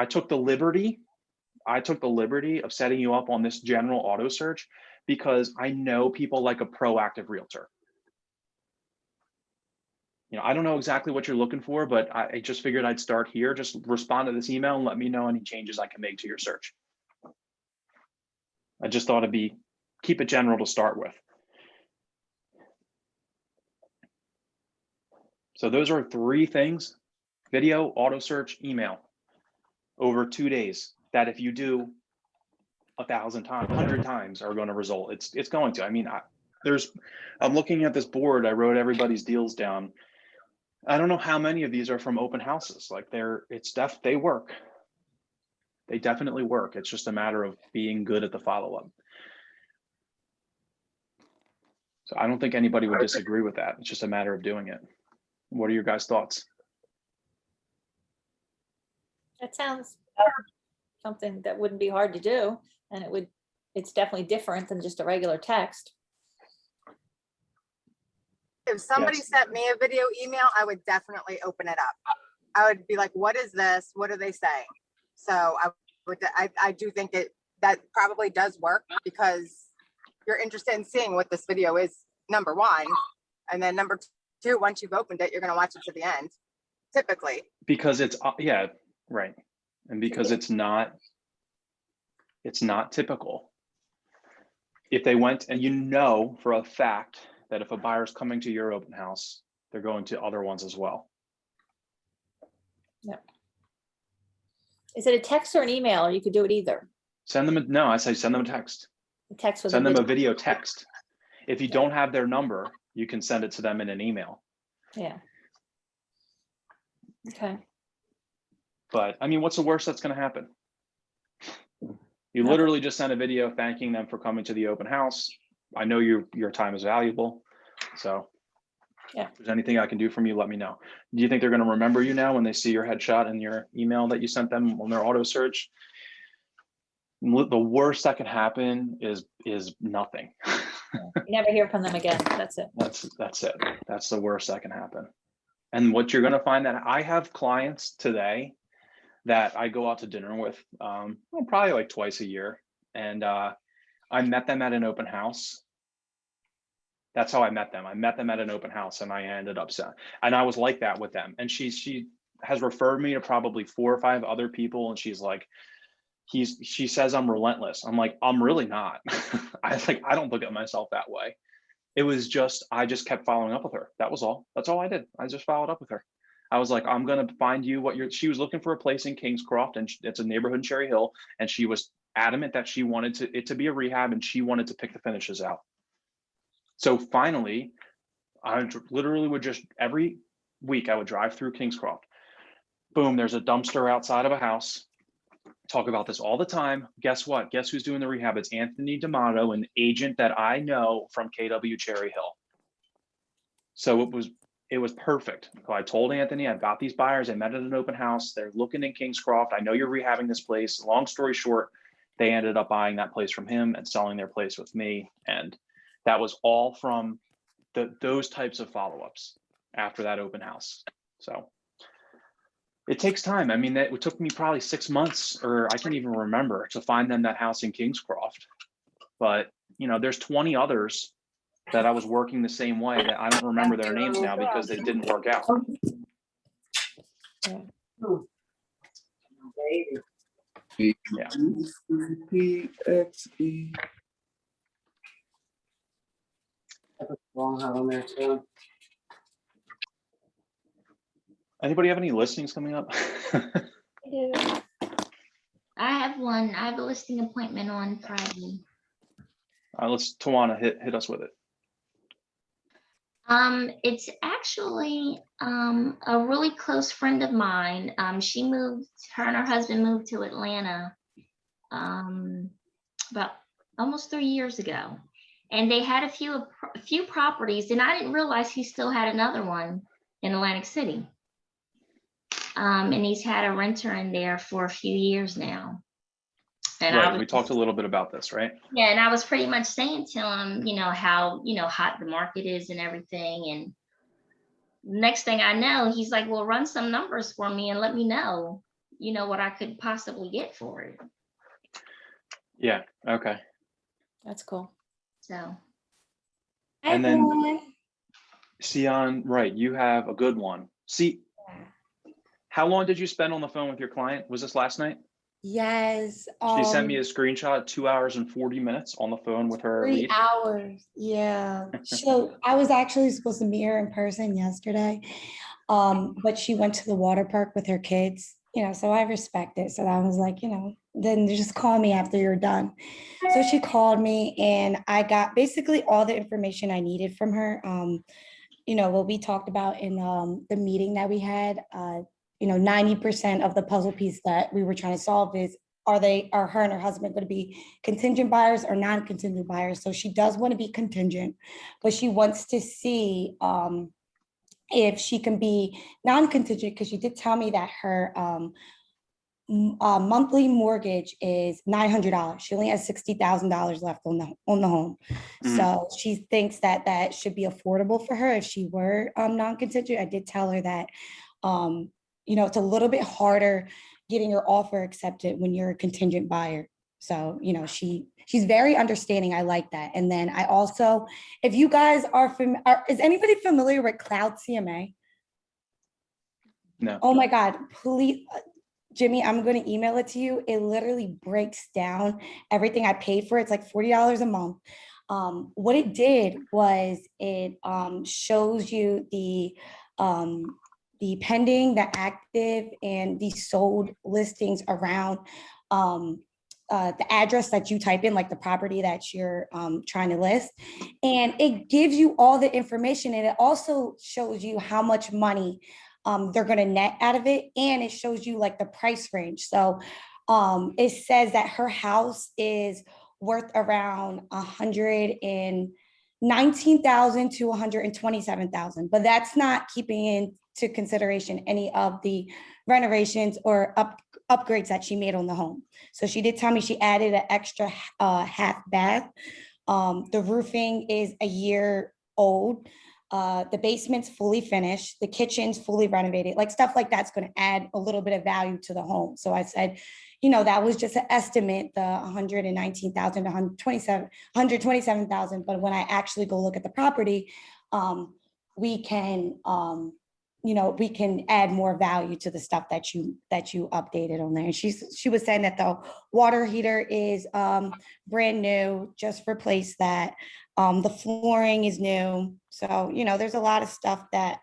Speaker 2: took the liberty of setting you up on this general auto search because I know people like a proactive realtor. I don't know exactly what you're looking for, but I just figured I'd start here. Just respond to this email and let me know any changes I can make to your search. I just thought keep it general to start with. So those are 3 things: video, auto search, email, over 2 days, that if you do 1,000 times, 100 times, are going to result. It's going to. I mean, I'm looking at this board. I wrote everybody's deals down. I don't know how many of these are from open houses. Like they work. They definitely work. It's just a matter of being good at the follow-up. So I don't think anybody would disagree with that. It's just a matter of doing it. What are your guys' thoughts?
Speaker 3: That sounds something that wouldn't be hard to do, and it's definitely different than just a regular text.
Speaker 4: If somebody sent me a video email, I would definitely open it up. I would be like, what is this? What are they saying? So I do think that probably does work, because you're interested in seeing what this video is, number 1. And then number 2, once you've opened it, you're going to watch it to the end, typically. Because
Speaker 2: it's, yeah, right. And because it's not typical. If they went, and for a fact that if a buyer's coming to your open house, they're going to other ones as well.
Speaker 3: Yep. Is it a text or an email, or you could do it either?
Speaker 2: Send them I say send them a text.
Speaker 3: A text with
Speaker 2: send them a video text. If you don't have their number, you can send it to them in an email.
Speaker 3: Yeah. Okay.
Speaker 2: But I mean, what's the worst that's going to happen? You literally just send a video thanking them for coming to the open house. I know your time is valuable. So if there's anything I can do from you, let me know. Do you think they're going to remember you now when they see your headshot and your email that you sent them on their auto search? The worst that can happen is nothing.
Speaker 3: You never hear from them again. That's it.
Speaker 2: That's it. That's the worst that can happen. And what you're going to find, that I have clients today that I go out to dinner with probably like twice a year. And I met them at an open house. That's how I met them. I met them at an open house, and I ended up and I was like that with them. And she has referred me to probably 4 or 5 other people. And she's like, she says I'm relentless. I'm like, I'm really not. I don't look at myself that way. It was just, I just kept following up with her. That was all. That's all I did. I just followed up with her. I was like, I'm going to find you she was looking for a place in Kingscroft, and it's a neighborhood in Cherry Hill. And she was adamant that she wanted it to be a rehab, and she wanted to pick the finishes out. So finally, I literally would just, every week I would drive through Kingscroft. Boom, there's a dumpster outside of a house. Talk about this all the time. Guess what? Guess who's doing the rehab? It's Anthony D'Amato, an agent that I know from KW Cherry Hill. So it was perfect. So I told Anthony, I've got these buyers. I met at an open house. They're looking in Kingscroft. I know you're rehabbing this place. Long story short, they ended up buying that place from him and selling their place with me. And that was all from those types of follow-ups after that open house. So it takes time. I mean, it took me probably 6 months, or I can't even remember, to find them that house in Kingscroft. But, you know, there's 20 others that I was working the same way that I don't remember their names now because they didn't work out. Yeah. Anybody have any listings coming up?
Speaker 1: I have one. I have a listing appointment on Friday.
Speaker 2: Let's Tawana hit us with it.
Speaker 1: It's actually a really close friend of mine. Her and her husband moved to Atlanta about almost 3 years ago. And they had a few properties, and I didn't realize he still had another one in Atlantic City. And he's had a renter in there for a few years now. And
Speaker 2: right, we talked a little bit about this, right?
Speaker 1: Yeah, and I was pretty much saying to him, you know, how, you know, hot the market is and everything. And next thing I know, he's like, well, run some numbers for me and let me know, you know, what I could possibly get for it.
Speaker 2: Yeah, okay.
Speaker 3: That's cool.
Speaker 1: So.
Speaker 2: And then, Sion, right, you have a good one. See, how long did you spend on the phone with your client? Was this last night?
Speaker 9: Yes.
Speaker 2: She sent me a screenshot, 2 hours and 40 minutes on the phone with her
Speaker 9: 3
Speaker 2: lead.
Speaker 9: hours. Yeah. So I was actually supposed to meet her in person yesterday. But she went to the water park with her kids, you know, so I respect it. So I was like, you know, then just call me after you're done. So she called me and I got basically all the information I needed from her. You know, what we talked about in the meeting that we had, you know, 90% of the puzzle piece that we were trying to solve is, are her and her husband going to be contingent buyers or non-contingent buyers? So she does want to be contingent, but she wants to see if she can be non-contingent, because she did tell me that her monthly mortgage is $900. She only has $60,000 left on the home. So she thinks that should be affordable for her if she were non-contingent. I did tell her that, you know, it's a little bit harder getting your offer accepted when you're a contingent buyer. So, you know, she's very understanding. I like that. And then I also, if you guys is anybody familiar with Cloud CMA?
Speaker 2: No.
Speaker 9: Oh my God, please, Jimmy, I'm going to email it to you. It literally breaks down everything I paid for. It's like $40 a month. What it did was it shows you the pending, the active, and the sold listings around the address that you type in, like the property that you're trying to list. And it gives you all the information. And it also shows you how much money they're going to net out of it. And it shows you like the price range. So it says that her house is worth around $119,000 to $127,000, but that's not keeping into consideration any of the renovations or upgrades that she made on the home. So she did tell me she added an extra half bath. The roofing is a year old. The basement's fully finished. The kitchen's fully renovated. Like stuff like that's going to add a little bit of value to the home. So I said, you know, that was just an estimate, the $119,000 to $127,000. But when I actually go look at the property, we can we can add more value to the stuff that you updated on there. And she was saying that the water heater is brand new, just replace that. The flooring is new. So, there's a lot of stuff that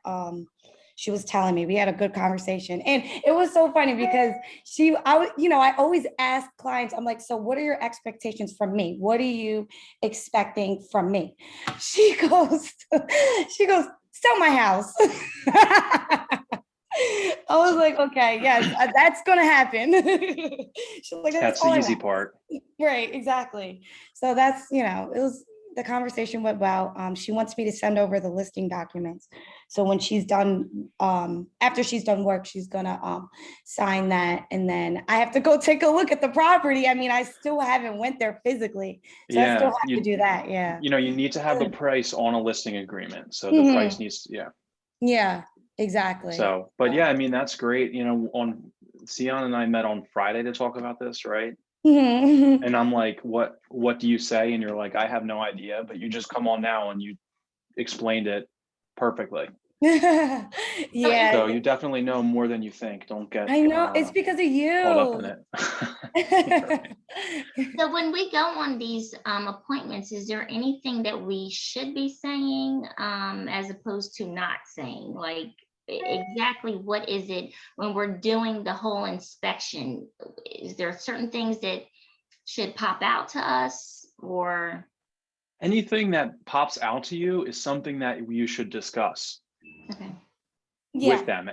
Speaker 9: she was telling me. We had a good conversation, and it was so funny because I always ask clients, I'm like, so what are your expectations from me? What are you expecting from me? She goes, sell my house. I was like, okay, yes, that's gonna happen. She's like,
Speaker 2: That's
Speaker 9: all
Speaker 2: the
Speaker 9: I
Speaker 2: easy
Speaker 9: want.
Speaker 2: part.
Speaker 9: Right, exactly. So that's, the conversation went well. She wants me to send over the listing documents. So when she's done, after she's done work, she's gonna sign that. And then I have to go take a look at the property. I mean, I still haven't went there physically. So I still have to do that. Yeah.
Speaker 2: You need to have the price on a listing agreement. So the price needs,
Speaker 9: Yeah, exactly.
Speaker 2: So, but yeah, I mean, that's great. On Sion and I met on Friday to talk about this, right? And I'm like, what do you say? And you're like, I have no idea, but you just come on now and you explained it perfectly.
Speaker 9: Yeah.
Speaker 2: So you definitely know more than you think. Don't get
Speaker 9: I know, it's because of
Speaker 2: caught up in
Speaker 9: you.
Speaker 2: it.
Speaker 1: So when we go on these appointments, is there anything that we should be saying as opposed to not saying? Like, exactly what is it when we're doing the whole inspection? Is there certain things that should pop out to us, or
Speaker 2: Anything that pops out to you is something that you should discuss with them.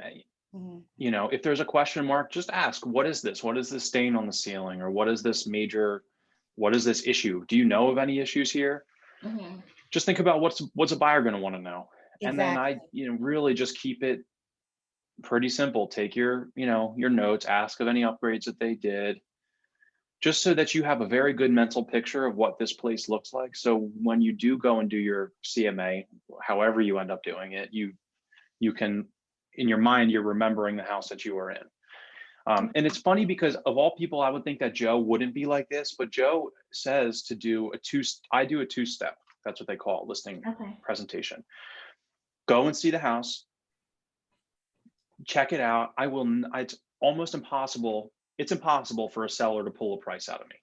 Speaker 2: If there's a question mark, just ask, what is this? What is this stain on the ceiling? Or what is this issue? Do you know of any issues here? Just think about what's a buyer going to want to know. And then really just keep it pretty simple. Take your notes, ask of any upgrades that they did, just so that you have a very good mental picture of what this place looks like. So when you do go and do your CMA, however you end up doing it, you can, in your mind, you're remembering the house that you were in. And it's funny because of all people, I would think that Joe wouldn't be like this, but Joe says to do I do a two-step. That's what they call a listing presentation. Go and see the house, check it out. It's almost impossible. It's impossible for a seller to pull a price out of me.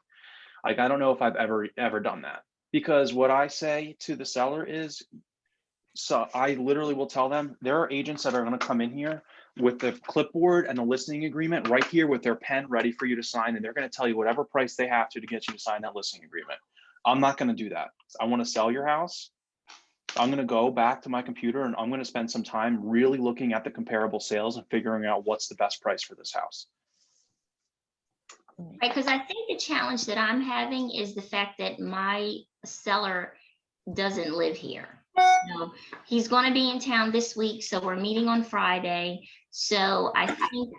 Speaker 2: Like, I don't know if I've ever done that, because what I say to the seller is, so I literally will tell them, there are agents that are going to come in here with the clipboard and the listing agreement right here with their pen ready for you to sign. And they're going to tell you whatever price they have to get you to sign that listing agreement. I'm not going to do that. I want to sell your house. I'm going to go back to my computer and I'm going to spend some time really looking at the comparable sales and figuring out what's the best price for this house.
Speaker 1: Right, because I think the challenge that I'm having is the fact that my seller doesn't live here. So he's going to be in town this week, so we're meeting on Friday. So I think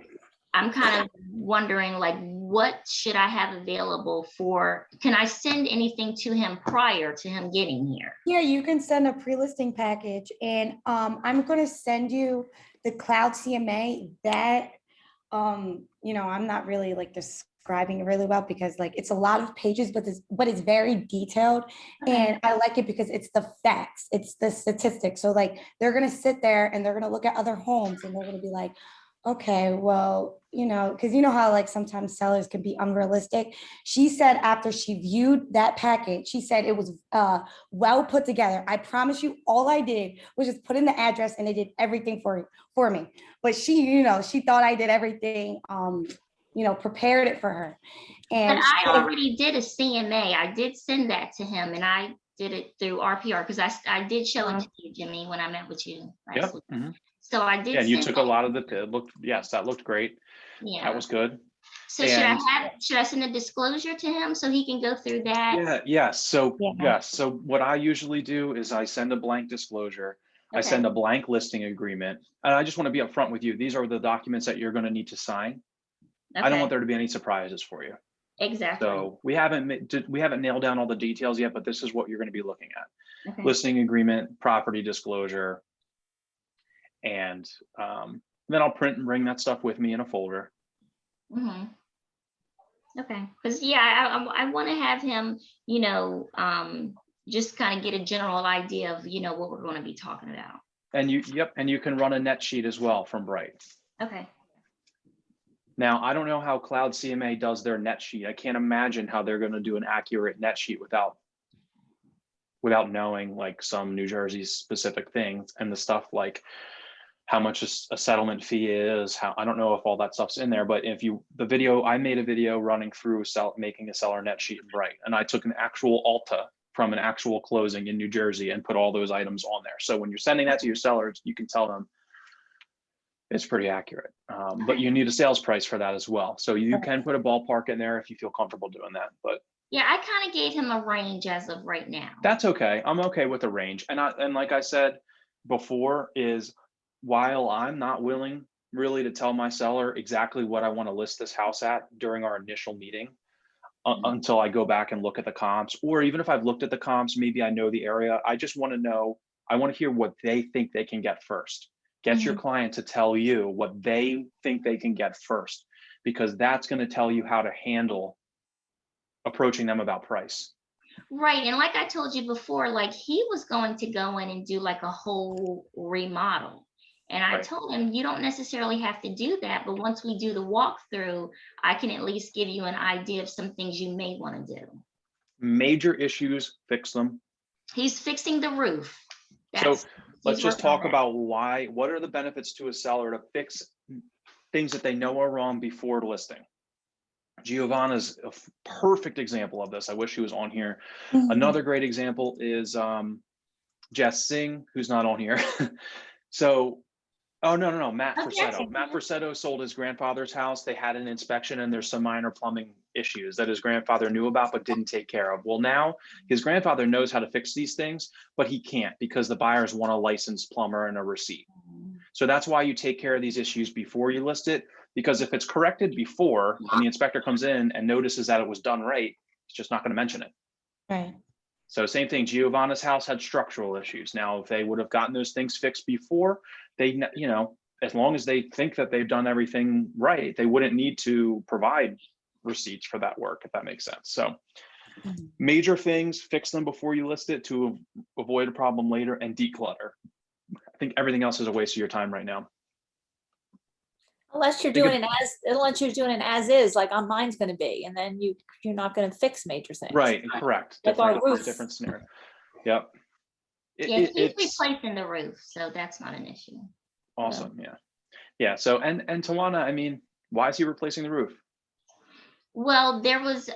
Speaker 1: I'm kind of wondering, like, what should I have available for? Can I send anything to him prior to him getting here?
Speaker 9: Yeah, you can send a pre-listing package, and I'm going to send you the cloud CMA that I'm not really like describing it really well, because like it's a lot of pages, but it's very detailed. And I like it because it's the facts, it's the statistics. So like they're going to sit there and they're going to look at other homes and they're going to be like, okay, well, because you know how like sometimes sellers can be unrealistic. She said after she viewed that package, she said it was well put together. I promise you, all I did was just put in the address and they did everything for me. But she, she thought I did everything, prepared it for her. And
Speaker 1: but I already did a CMA. I did send that to him, and I did it through RPR because I did show it to you, Jimmy, when I met with you last week. So I did.
Speaker 2: Yeah, and you took a lot of that looked great.
Speaker 1: Yeah,
Speaker 2: that was good.
Speaker 1: So should I send a disclosure to him so he can go through that?
Speaker 2: Yes. So what I usually do is I send a blank disclosure. I send a blank listing agreement. And I just want to be upfront with you. These are the documents that you're going to need to sign. I don't want there to be any surprises for you.
Speaker 1: Exactly.
Speaker 2: So we haven't nailed down all the details yet, but this is what you're going to be looking at. Listing agreement, property disclosure, and then I'll print and bring that stuff with me in a folder.
Speaker 1: Okay, because I want to have him, just kind of get a general idea of what we're going to be talking about.
Speaker 2: And you can run a net sheet as well from Bright.
Speaker 1: Okay.
Speaker 2: Now, I don't know how Cloud CMA does their net sheet. I can't imagine how they're going to do an accurate net sheet without knowing like some New Jersey specific things and the stuff like how much a settlement fee is. I don't know if all that stuff's in there, but I made a video running through making a seller net sheet in Bright, and I took an actual Alta from an actual closing in New Jersey and put all those items on there. So when you're sending that to your sellers, you can tell them it's pretty accurate. But you need a sales price for that as well. So you can put a ballpark in there if you feel comfortable doing that. But
Speaker 1: yeah, I kind of gave him a range as of right now.
Speaker 2: that's okay. I'm okay with the range. And like I said before, is while I'm not willing really to tell my seller exactly what I want to list this house at during our initial meeting, until I go back and look at the comps, or even if I've looked at the comps, maybe I know the area. I just want to know, I want to hear what they think they can get first. Get your client to tell you what they think they can get first, because that's going to tell you how to handle approaching them about price.
Speaker 1: Right. And like I told you before, like he was going to go in and do like a whole remodel. And I told him, you don't necessarily have to do that, but once we do the walkthrough, I can at least give you an idea of some things you may want to do.
Speaker 2: Major issues, fix them.
Speaker 1: He's fixing the roof.
Speaker 2: So let's just talk about what are the benefits to a seller to fix things that they know are wrong before listing. Giovanna's a perfect example of this. I wish she was on here. Another great example is Jess Singh, who's not on here. So, no, Matt Frisetto. Matt Frisetto sold his grandfather's house. They had an inspection and there's some minor plumbing issues that his grandfather knew about but didn't take care of. Well, now his grandfather knows how to fix these things, but he can't because the buyers want a licensed plumber and a receipt. So that's why you take care of these issues before you list it, because if it's corrected before and the inspector comes in and notices that it was done right, it's just not going to mention it.
Speaker 9: Right.
Speaker 2: So same thing, Giovanna's house had structural issues. Now, if they would have gotten those things fixed before, they, as long as they think that they've done everything right, they wouldn't need to provide receipts for that work, if that makes sense. So major things, fix them before you list it to avoid a problem later, and declutter. I think everything else is a waste of your time right now.
Speaker 3: Unless you're doing an as is, like on mine's going to be, and then you're not going to fix major things.
Speaker 2: Right, correct.
Speaker 3: Like our roof.
Speaker 2: Different scenario. Yep.
Speaker 1: He's replacing the roof, so that's not an issue.
Speaker 2: Awesome. Yeah. So and Tawana, I mean, why is he replacing the roof?
Speaker 1: Well, there was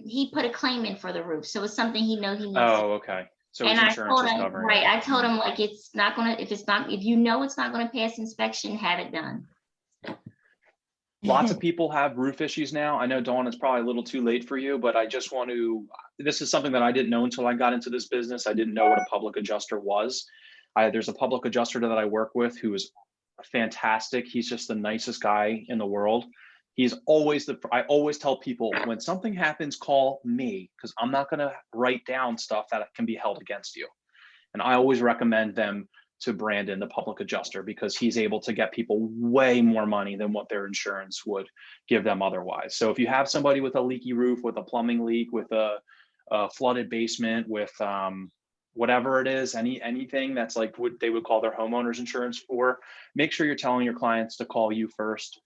Speaker 1: he put a claim in for the roof, so it's something he needs.
Speaker 2: Oh, okay. So his insurance is covering it.
Speaker 1: Right. I told him, like, it's not gonna, if it's not gonna pass inspection, have it done.
Speaker 2: Lots of people have roof issues now. I know, Dawn, it's probably a little too late for you, but I just want to, this is something that I didn't know until I got into this business. I didn't know what a public adjuster was. There's a public adjuster that I work with who is fantastic. He's just the nicest guy in the world. He's always I always tell people, when something happens, call me, because I'm not going to write down stuff that can be held against you. And I always recommend them to Brandon, the public adjuster, because he's able to get people way more money than what their insurance would give them otherwise. So if you have somebody with a leaky roof, with a plumbing leak, with a flooded basement, with whatever it is, anything that's like what they would call their homeowner's insurance for, make sure you're telling your clients to call you first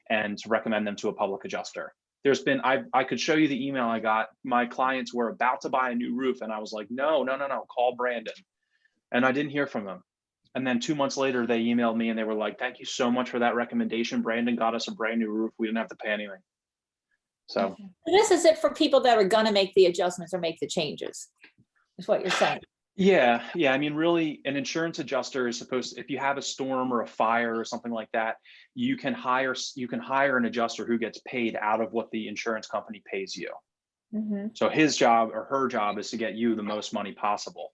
Speaker 2: and to recommend them to a public adjuster. There's been, I could show you the email I got. My clients were about to buy a new roof and I was like, no, call Brandon. And I didn't hear from them. And then 2 months later, they emailed me and they were like, thank you so much for that recommendation. Brandon got us a brand new roof. We didn't have to pay anything. So
Speaker 3: this is it for people that are going to make the adjustments or make the changes, is what you're saying.
Speaker 2: Yeah. I mean, really, an insurance adjuster is supposed to, if you have a storm or a fire or something like that, you can hire an adjuster who gets paid out of what the insurance company pays you. So his job or her job is to get you the most money possible.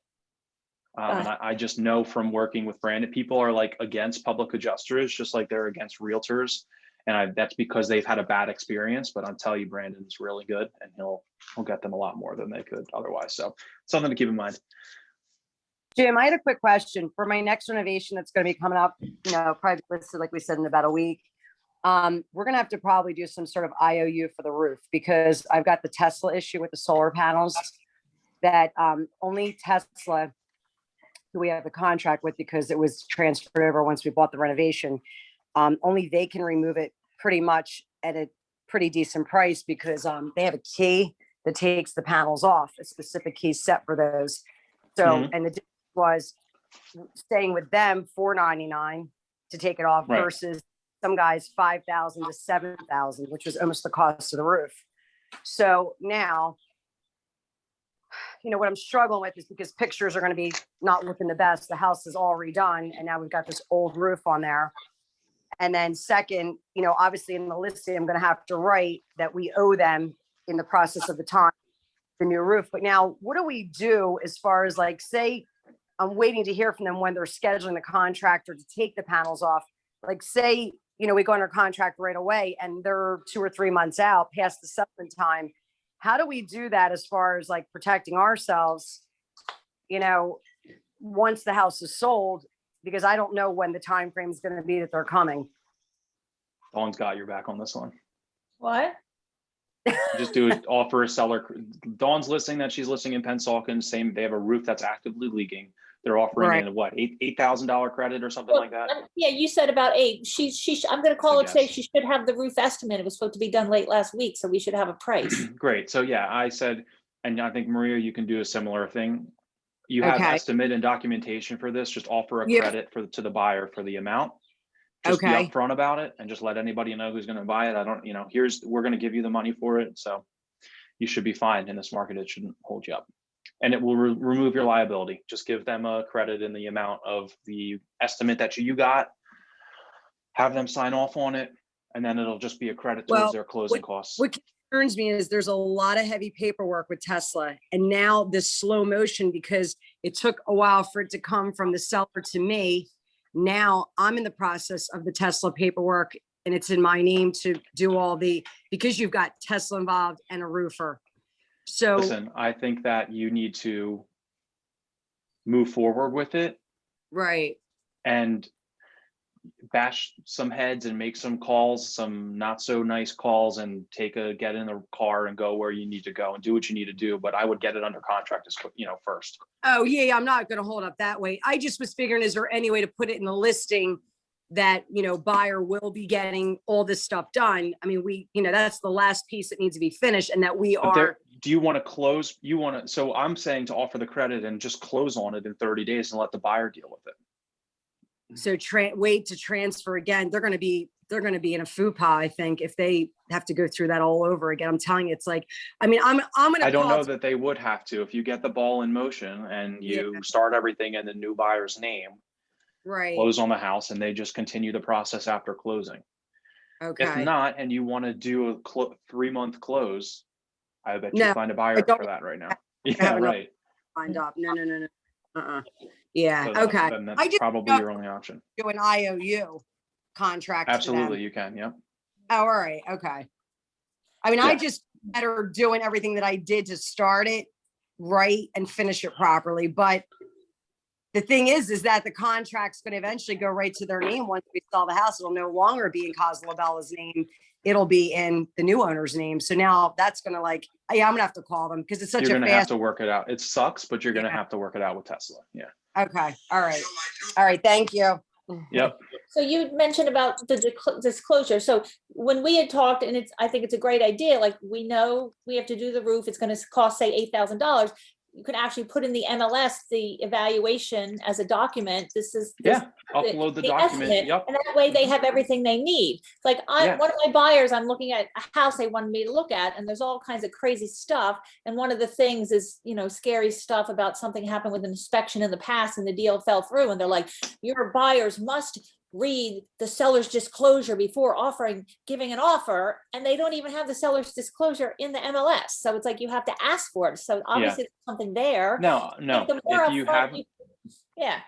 Speaker 2: And I just know from working with Brandon, people are like against public adjusters, just like they're against realtors. And that's because they've had a bad experience, but I'll tell you, Brandon's really good and he'll get them a lot more than they could otherwise. So something to keep in mind.
Speaker 10: Jim, I had a quick question for my next renovation that's going to be coming up, probably listed, like we said, in about a week. We're going to have to probably do some sort of IOU for the roof, because I've got the Tesla issue with the solar panels that only Tesla who we have the contract with, because it was transferred over once we bought the renovation. Only they can remove it pretty much at a pretty decent price, because they have a key that takes the panels off, a specific key set for those. So, and the difference was staying with them $4.99 to take it off,
Speaker 2: Right.
Speaker 10: versus some guys $5,000 to $7,000, which was almost the cost of the roof. So now, you know, what I'm struggling with is, because pictures are going to be not looking the best. The house is all redone, and now we've got this old roof on there. And then second, you know, obviously in the listing, I'm going to have to write that we owe them in the process of the time, the new roof. But now what do we do as far as, like, say I'm waiting to hear from them when they're scheduling the contractor to take the panels off. Like, say, you know, we go under contract right away and they're 2 or 3 months out past the settlement time. How do we do that as far as like protecting ourselves, you know, once the house is sold? Because I don't know when the time frame is going to be that they're coming.
Speaker 2: Dawn's got your back on this one.
Speaker 3: What?
Speaker 2: Just do it. Offer a seller. Dawn's listing that she's listing in Pennsauken. Same. They have a roof that's actively leaking. They're offering
Speaker 10: Right.
Speaker 2: in what, $8,000 credit or something like that.
Speaker 3: Yeah, you said about 8. I'm going to call
Speaker 2: I
Speaker 3: her today.
Speaker 2: guess.
Speaker 3: She should have the roof estimate. It was supposed to be done late last week, so we should have a price.
Speaker 2: Great. So yeah, I said, and I think Maria, you can do a similar thing. You have
Speaker 10: Okay.
Speaker 2: estimate and documentation for this. Just offer a
Speaker 10: Yep.
Speaker 2: credit to the buyer for the amount. Just be
Speaker 10: Okay.
Speaker 2: upfront about it and just let anybody know who's going to buy it. I don't, you know, we're going to give you the money for it. So you should be fine in this market. It shouldn't hold you up. And it will remove your liability. Just give them a credit in the amount of the estimate that you got, have them sign off on it, and then it'll just be a credit towards
Speaker 10: Well,
Speaker 2: their closing costs.
Speaker 10: What concerns me is there's a lot of heavy paperwork with Tesla, and now this slow motion, because it took a while for it to come from the seller to me. Now I'm in the process of the Tesla paperwork, and it's in my name to do all because you've got Tesla involved and a roofer. So
Speaker 2: Listen, I think that you need to move forward with it
Speaker 10: right.
Speaker 2: and bash some heads and make some calls, some not so nice calls, and get in the car and go where you need to go and do what you need to do. But I would get it under contract first.
Speaker 10: Oh yeah, I'm not going to hold up that way. I just was figuring, is there any way to put it in the listing that, you know, buyer will be getting all this stuff done? I mean, that's the last piece that needs to be finished, and that we are.
Speaker 2: Do you want to close? So I'm saying to offer the credit and just close on it in 30 days and let the buyer deal with it.
Speaker 10: So wait to transfer again. They're going to be in a faux pas, I think, if they have to go through that all over again. I'm telling you, it's like, I mean, I'm going to.
Speaker 2: I don't know that they would have to. If you get the ball in motion and you start everything in the new buyer's name,
Speaker 10: right,
Speaker 2: close on the house, and they just continue the process after closing.
Speaker 10: Okay.
Speaker 2: If not, and you want to do a 3-month close, I bet you find a buyer for that right now. Yeah, right.
Speaker 10: Lined up. No. Yeah.
Speaker 2: So
Speaker 10: okay.
Speaker 2: Then that's
Speaker 10: I just
Speaker 2: probably your only option.
Speaker 10: do an IOU contract.
Speaker 2: Absolutely, you can. Yep.
Speaker 10: Oh, all right. Okay. I mean, I just better doing everything that I did to start it right and finish it properly. But the thing is that the contract's going to eventually go right to their name. Once we sell the house, it'll no longer be in Cosalabella's name. It'll be in the new owner's name. So now that's going to I'm going to have to call them, because it's such
Speaker 2: You're
Speaker 10: a
Speaker 2: going to
Speaker 10: fast.
Speaker 2: have to work it out. It sucks, but you're going to have to work it out with Tesla. Yeah.
Speaker 10: Okay. All right. All right. Thank you.
Speaker 2: Yep.
Speaker 3: So you mentioned about the disclosure. So when we had talked, and I think it's a great idea, like, we know we have to do the roof. It's going to cost, say, $8,000. You can actually put in the MLS, the evaluation as a document.
Speaker 2: Upload the document.
Speaker 3: Estimate,
Speaker 2: Yep.
Speaker 3: and that way they have everything they need. It's like one of my buyers, I'm looking at a house they wanted me to look at, and there's all kinds of crazy stuff. And one of the things is, scary stuff about something happened with an inspection in the past and the deal fell through. And they're like, your buyers must read the seller's disclosure before giving an offer, and they don't even have the seller's disclosure in the MLS. So it's like you have to ask for it. So obviously there's something there.
Speaker 2: No. If you have,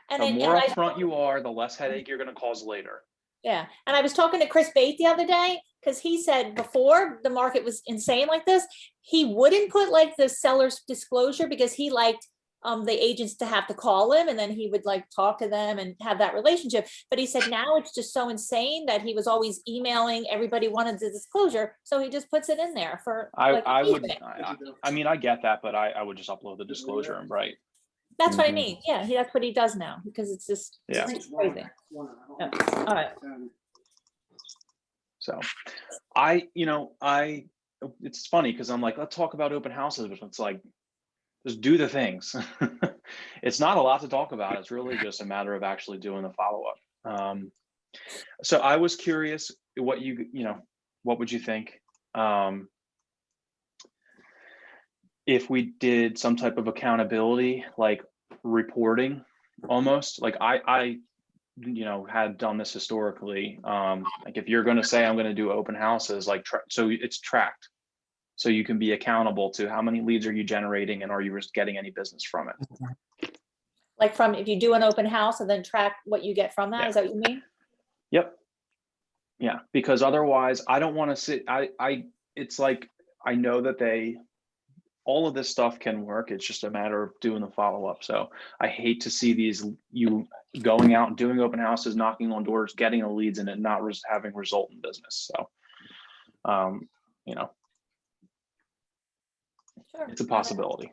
Speaker 3: and
Speaker 2: the more upfront you are, the less headache you're going to cause later.
Speaker 3: Yeah, and I was talking to Chris Bate the other day, because he said before the market was insane like this, he wouldn't put like the seller's disclosure, because he liked the agents to have to call him, and then he would talk to them and have that relationship. But he said now it's just so insane that he was always emailing everybody wanted the disclosure, so he just puts it in there for.
Speaker 2: I mean, I get that, but I would just upload the disclosure and write.
Speaker 3: That's what I
Speaker 2: Mhm.
Speaker 3: mean. Yeah, that's what he does now, because it's just
Speaker 2: Yeah.
Speaker 3: it's crazy. Yeah. All right.
Speaker 2: So it's funny because I'm like, let's talk about open houses, but it's like, just do the things. It's not a lot to talk about. It's really just a matter of actually doing the follow-up. So I was curious what what would you think? If we did some type of accountability, like reporting, almost like I had done this historically. Like if you're going to say I'm going to do open houses, like so it's tracked, so you can be accountable to how many leads are you generating and are you just getting any business from it.
Speaker 3: Like from, if you do an open house and then track what you get from that,
Speaker 2: Yeah.
Speaker 3: is that what you mean?
Speaker 2: Yep. Yeah, because otherwise I don't want to sit. It's like I know that all of this stuff can work. It's just a matter of doing the follow-up. So I hate to see you going out and doing open houses, knocking on doors, getting the leads, and it not having result in business. So,
Speaker 3: Sure.
Speaker 2: it's a possibility.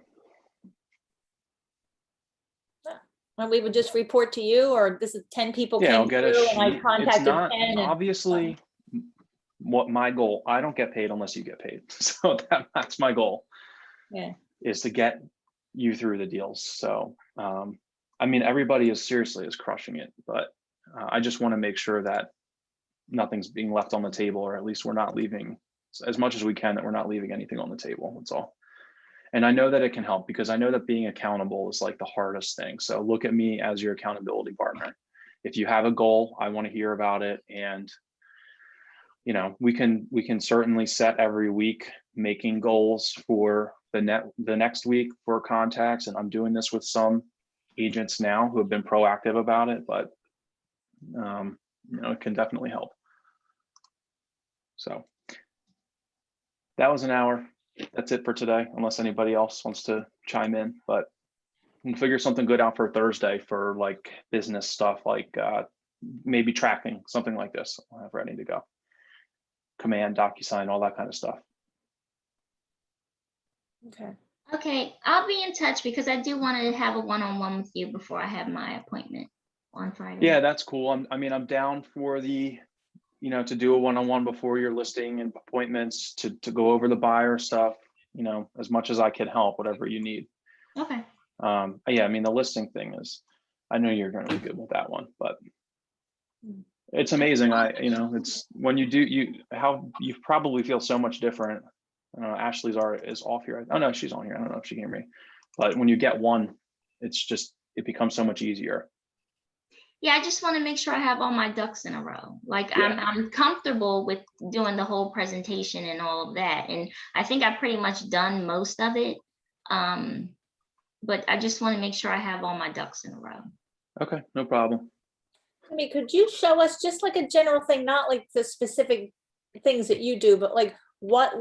Speaker 3: And we would just report to you, or this is 10 people
Speaker 2: Yeah, I'll
Speaker 3: came
Speaker 2: get a
Speaker 3: through and I
Speaker 2: sheet.
Speaker 3: contacted
Speaker 2: It's not
Speaker 3: 10 and
Speaker 2: obviously what my goal. I don't get paid unless you get paid. So that's my goal.
Speaker 3: Yeah.
Speaker 2: Is to get you through the deals. So, I mean, everybody is crushing it, but I just want to make sure that nothing's being left on the table, or at least we're not leaving as much as we can, that we're not leaving anything on the table. That's all. And I know that it can help, because I know that being accountable is like the hardest thing. So look at me as your accountability partner. If you have a goal, I want to hear about it. And, we can certainly set every week making goals for the next week for contacts. And I'm doing this with some agents now who have been proactive about it, but it can definitely help. So that was an hour. That's it for today, unless anybody else wants to chime in, but we can figure something good out for Thursday for like business stuff, like maybe tracking, something like this. I'll have ready to go. Command, DocuSign, all that kind of stuff.
Speaker 1: Okay, I'll be in touch, because I do want to have a one-on-one with you before I have my appointment on Friday.
Speaker 2: Yeah, that's cool. I'm down for to do a one-on-one before your listing and appointments, to go over the buyer stuff, as much as I can help, whatever you need.
Speaker 1: Okay.
Speaker 2: Yeah, I mean, the listing thing is, I know you're going to be good with that one, but it's amazing. It's when you probably feel so much different. Ashley's is off here. Oh no, she's on here. I don't know if she can hear me, but when you get one, it becomes so much easier.
Speaker 1: Yeah, I just want to make sure I have all my ducks in a row. Like,
Speaker 2: Yeah.
Speaker 1: I'm comfortable with doing the whole presentation and all of that. And I think I've pretty much done most of it. But I just want to make sure I have all my ducks in a row.
Speaker 2: Okay, no problem.
Speaker 3: I mean, could you show us just like a general thing, not like the specific things that you do, but like what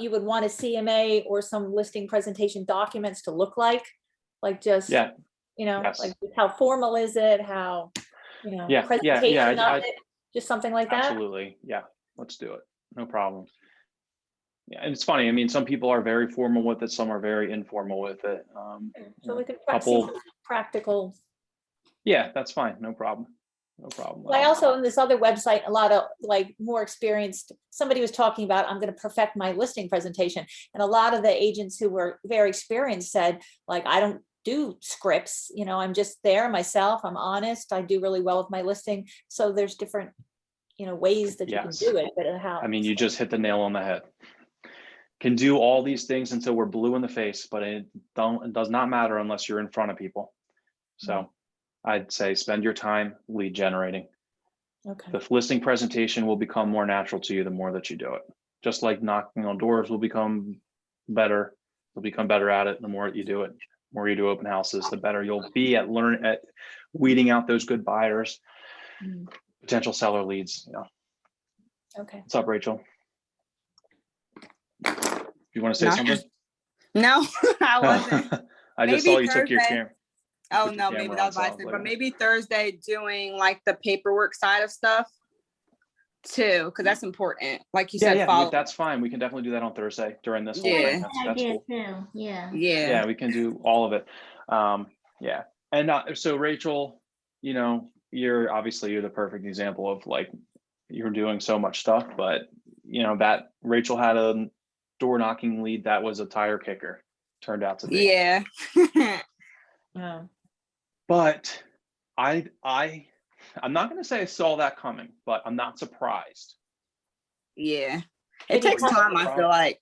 Speaker 3: you would want a CMA or some listing presentation documents to look like? Like just,
Speaker 2: Yes.
Speaker 3: like how formal is it? How, presentation of it, just something like that?
Speaker 2: Absolutely. Yeah, let's do it. No problem. Yeah, and it's funny. I mean, some people are very formal with it. Some are very informal with it.
Speaker 3: So we could see some practical.
Speaker 2: Yeah, that's fine. No problem. No problem.
Speaker 3: Well, I also, on this other website, a lot of like more experienced, somebody was talking about, I'm going to perfect my listing presentation. And a lot of the agents who were very experienced said, like, I don't do scripts, I'm just there myself. I'm honest. I do really well with my listing. So there's different, ways that you can do it, but how.
Speaker 2: I mean, you just hit the nail on the head. Can do all these things until we're blue in the face, but it does not matter unless you're in front of people. So I'd say spend your time lead generating.
Speaker 3: Okay.
Speaker 2: The listing presentation will become more natural to you the more that you do it. Just like knocking on doors will become better. You'll become better at it the more you do it. The more you do open houses, the better you'll be at weeding out those good buyers, potential seller leads.
Speaker 3: Okay.
Speaker 2: What's up, Rachel? You want to say something?
Speaker 11: No, I wasn't.
Speaker 2: I just saw you took your camera.
Speaker 11: Oh no, maybe that was my thing. But maybe Thursday doing like the paperwork side of stuff too, because that's important. Like you said,
Speaker 2: that's fine. We can definitely do that on Thursday during this whole
Speaker 11: Yeah.
Speaker 2: thing. That's cool.
Speaker 1: Too. Yeah.
Speaker 2: Yeah, we can do all of it. Yeah. And so Rachel, you know, you're the perfect example of like, you're doing so much stuff, but you know, that Rachel had a door knocking lead that was a tire kicker, turned out to be.
Speaker 11: Yeah.
Speaker 3: Yeah.
Speaker 2: But I'm not going to say I saw that coming, but I'm not surprised.
Speaker 11: Yeah. It takes time, I feel like.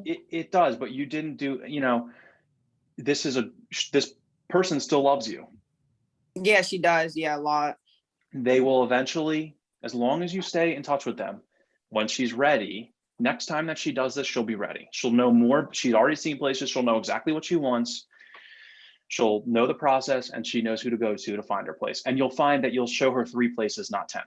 Speaker 2: It does, but you didn't do, you know, this person still loves you.
Speaker 11: Yeah, she does. Yeah, a lot.
Speaker 2: They will eventually, as long as you stay in touch with them, when she's ready, next time that she does this, she'll be ready. She'll know more. She's already seen places. She'll know exactly what she wants. She'll know the process, and she knows who to go to find her place. And you'll find that you'll show her 3 places, not 10.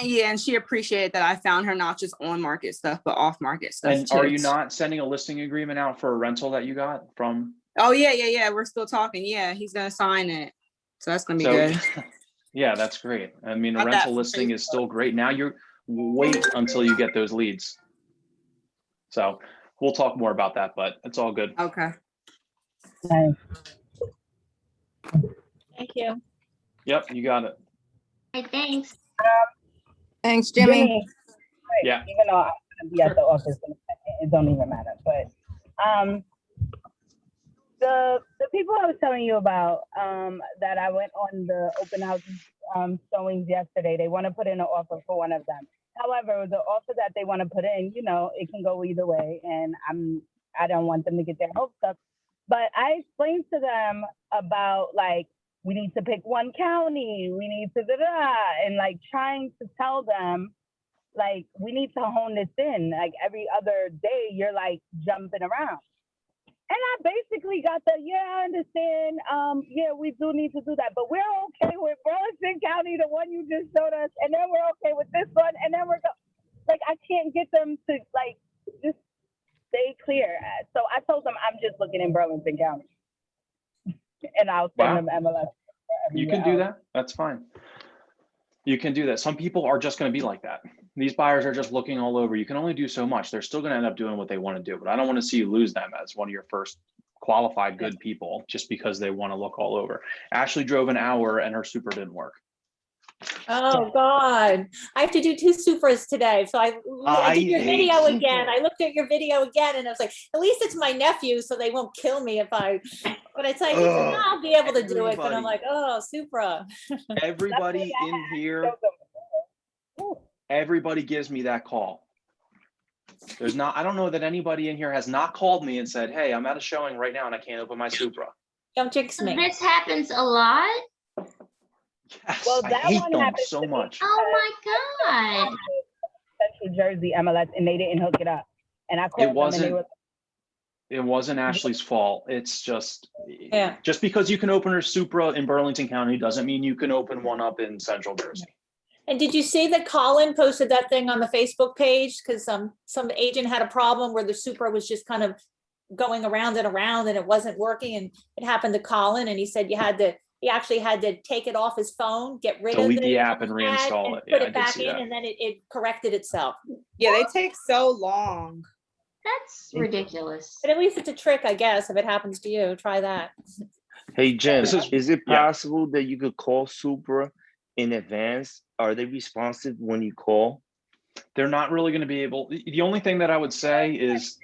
Speaker 11: Yeah, and she appreciated that I found her not just on market stuff, but off market stuff.
Speaker 2: And are you not sending a listing agreement out for a rental that you got from?
Speaker 11: Oh yeah. We're still talking. Yeah, he's gonna sign it. So that's gonna be good.
Speaker 2: Yeah, that's great. I mean, a
Speaker 11: Got that
Speaker 2: rental
Speaker 11: from
Speaker 2: listing is
Speaker 11: Facebook.
Speaker 2: still great. Now you wait until you get those leads. So we'll talk more about that, but it's all good.
Speaker 11: Okay.
Speaker 8: Nice.
Speaker 3: Thank you.
Speaker 2: Yep, you got it.
Speaker 1: Hey, thanks.
Speaker 11: Thanks, Jimmy.
Speaker 8: Jimmy, wait,
Speaker 2: Yeah.
Speaker 8: even though I'm gonna be at the office, it don't even matter. But the people I was telling you about that I went on the open house showings yesterday, they want to put in an offer for one of them. However, the offer that they want to put in, you know, it can go either way, and I don't want them to get their hopes up. But I explained to them about like, we need to pick one county, we need to and like trying to tell them like, we need to hone this in. Like every other day, you're like jumping around. And I basically got I understand. Yeah, we do need to do that, but we're okay with Burlington County, the one you just showed us, and then we're okay with this one, and then like, I can't get them to like just stay clear. So I told them I'm just looking in Burlington County, and I'll send them MLS.
Speaker 2: You can do that. That's fine. You can do that. Some people are just going to be like that. These buyers are just looking all over. You can only do so much. They're still going to end up doing what they want to do, but I don't want to see you lose them as one of your first qualified good people just because they want to look all over. Ashley drove an hour and her super didn't work.
Speaker 3: Oh God, I have to do 2 supers today. So I did your video again. I looked at your video again and I was like, at least it's my nephew, so they won't kill me but it's like, I'll be able to do it. But I'm like, oh, Supra.
Speaker 2: Everybody in here, everybody gives me that call. I don't know that anybody in here has not called me and said, hey, I'm at a showing right now and I can't open my Supra.
Speaker 3: Don't jinx me.
Speaker 1: This happens a lot.
Speaker 2: Yes,
Speaker 8: Well,
Speaker 2: I
Speaker 8: that
Speaker 2: hate
Speaker 8: one
Speaker 2: them
Speaker 8: happens
Speaker 2: so
Speaker 8: to me.
Speaker 2: much.
Speaker 1: Oh my God.
Speaker 8: Central Jersey MLS, and they didn't hook it up. And I called them and they were.
Speaker 2: It wasn't Ashley's fault. It's just,
Speaker 3: Yeah.
Speaker 2: Just because you can open her Supra in Burlington County doesn't mean you can open one up in Central Jersey.
Speaker 3: And did you see that Colin posted that thing on the Facebook page? Because some agent had a problem where the Supra was just kind of going around and around and it wasn't working. And it happened to Colin, and he said he actually had to take it off his phone, get rid of it.
Speaker 2: Delete the app and reinstall it.
Speaker 3: Put it back in, and then it corrected itself.
Speaker 11: Yeah, they take so long.
Speaker 1: That's ridiculous.
Speaker 3: But at least it's a trick, I guess. If it happens to you, try that.
Speaker 12: Hey, Jen, is it possible that you could call Supra in advance? Are they responsive when you call?
Speaker 2: They're not really going to be able. The only thing that I would say is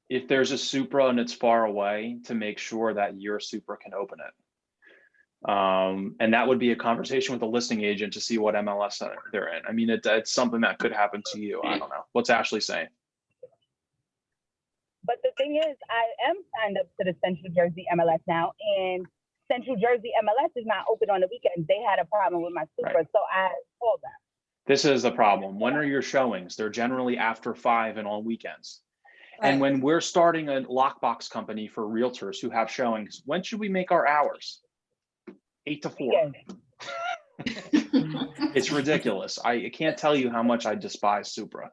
Speaker 2: if there's a Supra and it's far away, to make sure that your Supra can open it. And that would be a conversation with the listing agent to see what MLS they're in. I mean, it's something that could happen to you. I don't know. What's Ashley saying?
Speaker 8: But the thing is, I am signed up to the Central Jersey MLS now, and Central Jersey MLS is not open on the weekend. They had a problem with my Supra, so I called them.
Speaker 2: This is the problem. When are your showings? They're generally after 5 and on weekends. Right. And when we're starting a lockbox company for realtors who have showings, when should we make our hours? 8 to 4. It's ridiculous. I can't tell you how much I despise Supra.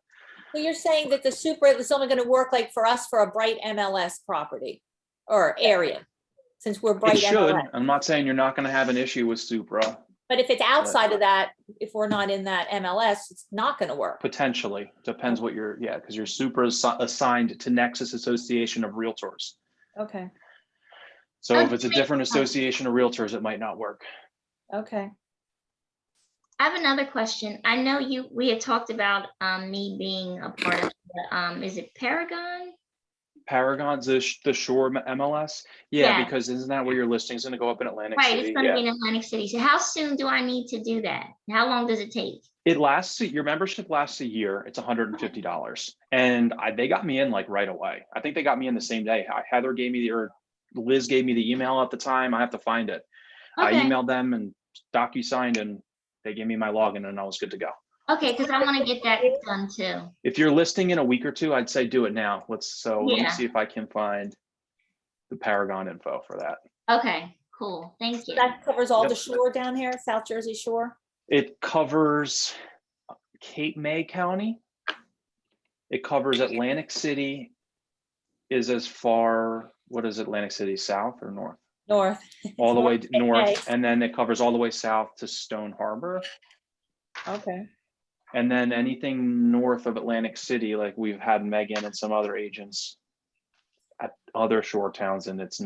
Speaker 3: Well, you're saying that the Supra is only going to work like for us for a Bright MLS property or area, since we're Bright
Speaker 2: it should.
Speaker 3: MLS.
Speaker 2: I'm not saying you're not going to have an issue with Supra.
Speaker 3: But if it's outside of that, if we're not in that MLS, it's not going to work.
Speaker 2: Potentially. Depends what because your Supra is assigned to Nexus Association of Realtors.
Speaker 3: Okay.
Speaker 2: So if it's a different association of realtors, it might not work.
Speaker 3: Okay.
Speaker 1: I have another question. I know we had talked about me being a part of the, is it Paragon?
Speaker 2: Paragon's the Shore MLS? Yeah, because isn't that where your listing is going to go up in Atlantic
Speaker 1: Right,
Speaker 2: City?
Speaker 1: it's going to be in Atlantic City. So how soon do I need to do that? How long does it take?
Speaker 2: It lasts, your membership lasts a year. It's $150. And they got me in like right away. I think they got me in the same day. Heather gave me or Liz gave me the email at the time. I have to find it.
Speaker 1: Okay.
Speaker 2: I emailed them and DocuSigned and they gave me my login and I was good to go.
Speaker 1: Okay, because I want to get that done too.
Speaker 2: If you're listing in a week or two, I'd say do it now. Let me
Speaker 1: Yeah.
Speaker 2: see if I can find the Paragon info for that.
Speaker 1: Okay, cool. Thank you.
Speaker 3: That covers all
Speaker 2: Yep.
Speaker 3: the shore down here, South Jersey Shore?
Speaker 2: It covers Cape May County. It covers Atlantic City is as far, what is Atlantic City, south or north?
Speaker 3: North.
Speaker 2: All the way
Speaker 3: North,
Speaker 2: north,
Speaker 3: okay.
Speaker 2: and then it covers all the way south to Stone Harbor.
Speaker 3: Okay.
Speaker 2: And then anything north of Atlantic City, like we've had Megan and some other agents at other shore towns, and it's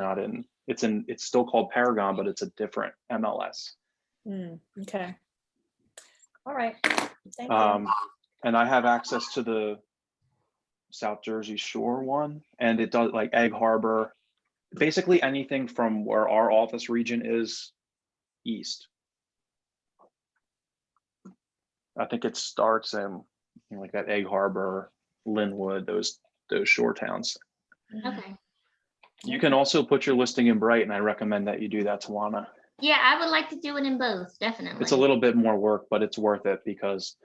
Speaker 2: still called Paragon, but it's a different MLS.
Speaker 3: Okay. All right. Thank you.
Speaker 2: And I have access to the South Jersey Shore one, and it does like Egg Harbor, basically anything from where our office region is east. I think it starts in like that Egg Harbor, Linwood, those shore towns.
Speaker 1: Okay.
Speaker 2: You can also put your listing in Bright, and I recommend that you do that, Tawana.
Speaker 1: Yeah, I would like to do it in both, definitely.
Speaker 2: It's a little bit more work, but it's worth it because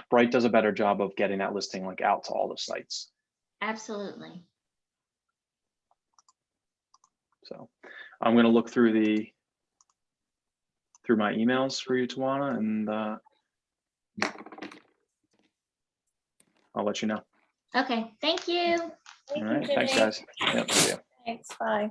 Speaker 2: Bright does a better job of getting that listing like out to all the sites.
Speaker 1: Absolutely.
Speaker 2: So I'm going to look through my emails for you, Tawana, and I'll let you know.
Speaker 1: Okay, thank you.
Speaker 3: Thank
Speaker 2: All
Speaker 3: you,
Speaker 2: right, thanks,
Speaker 3: Jimmy.
Speaker 2: guys. Yep, see ya.
Speaker 3: Thanks, bye.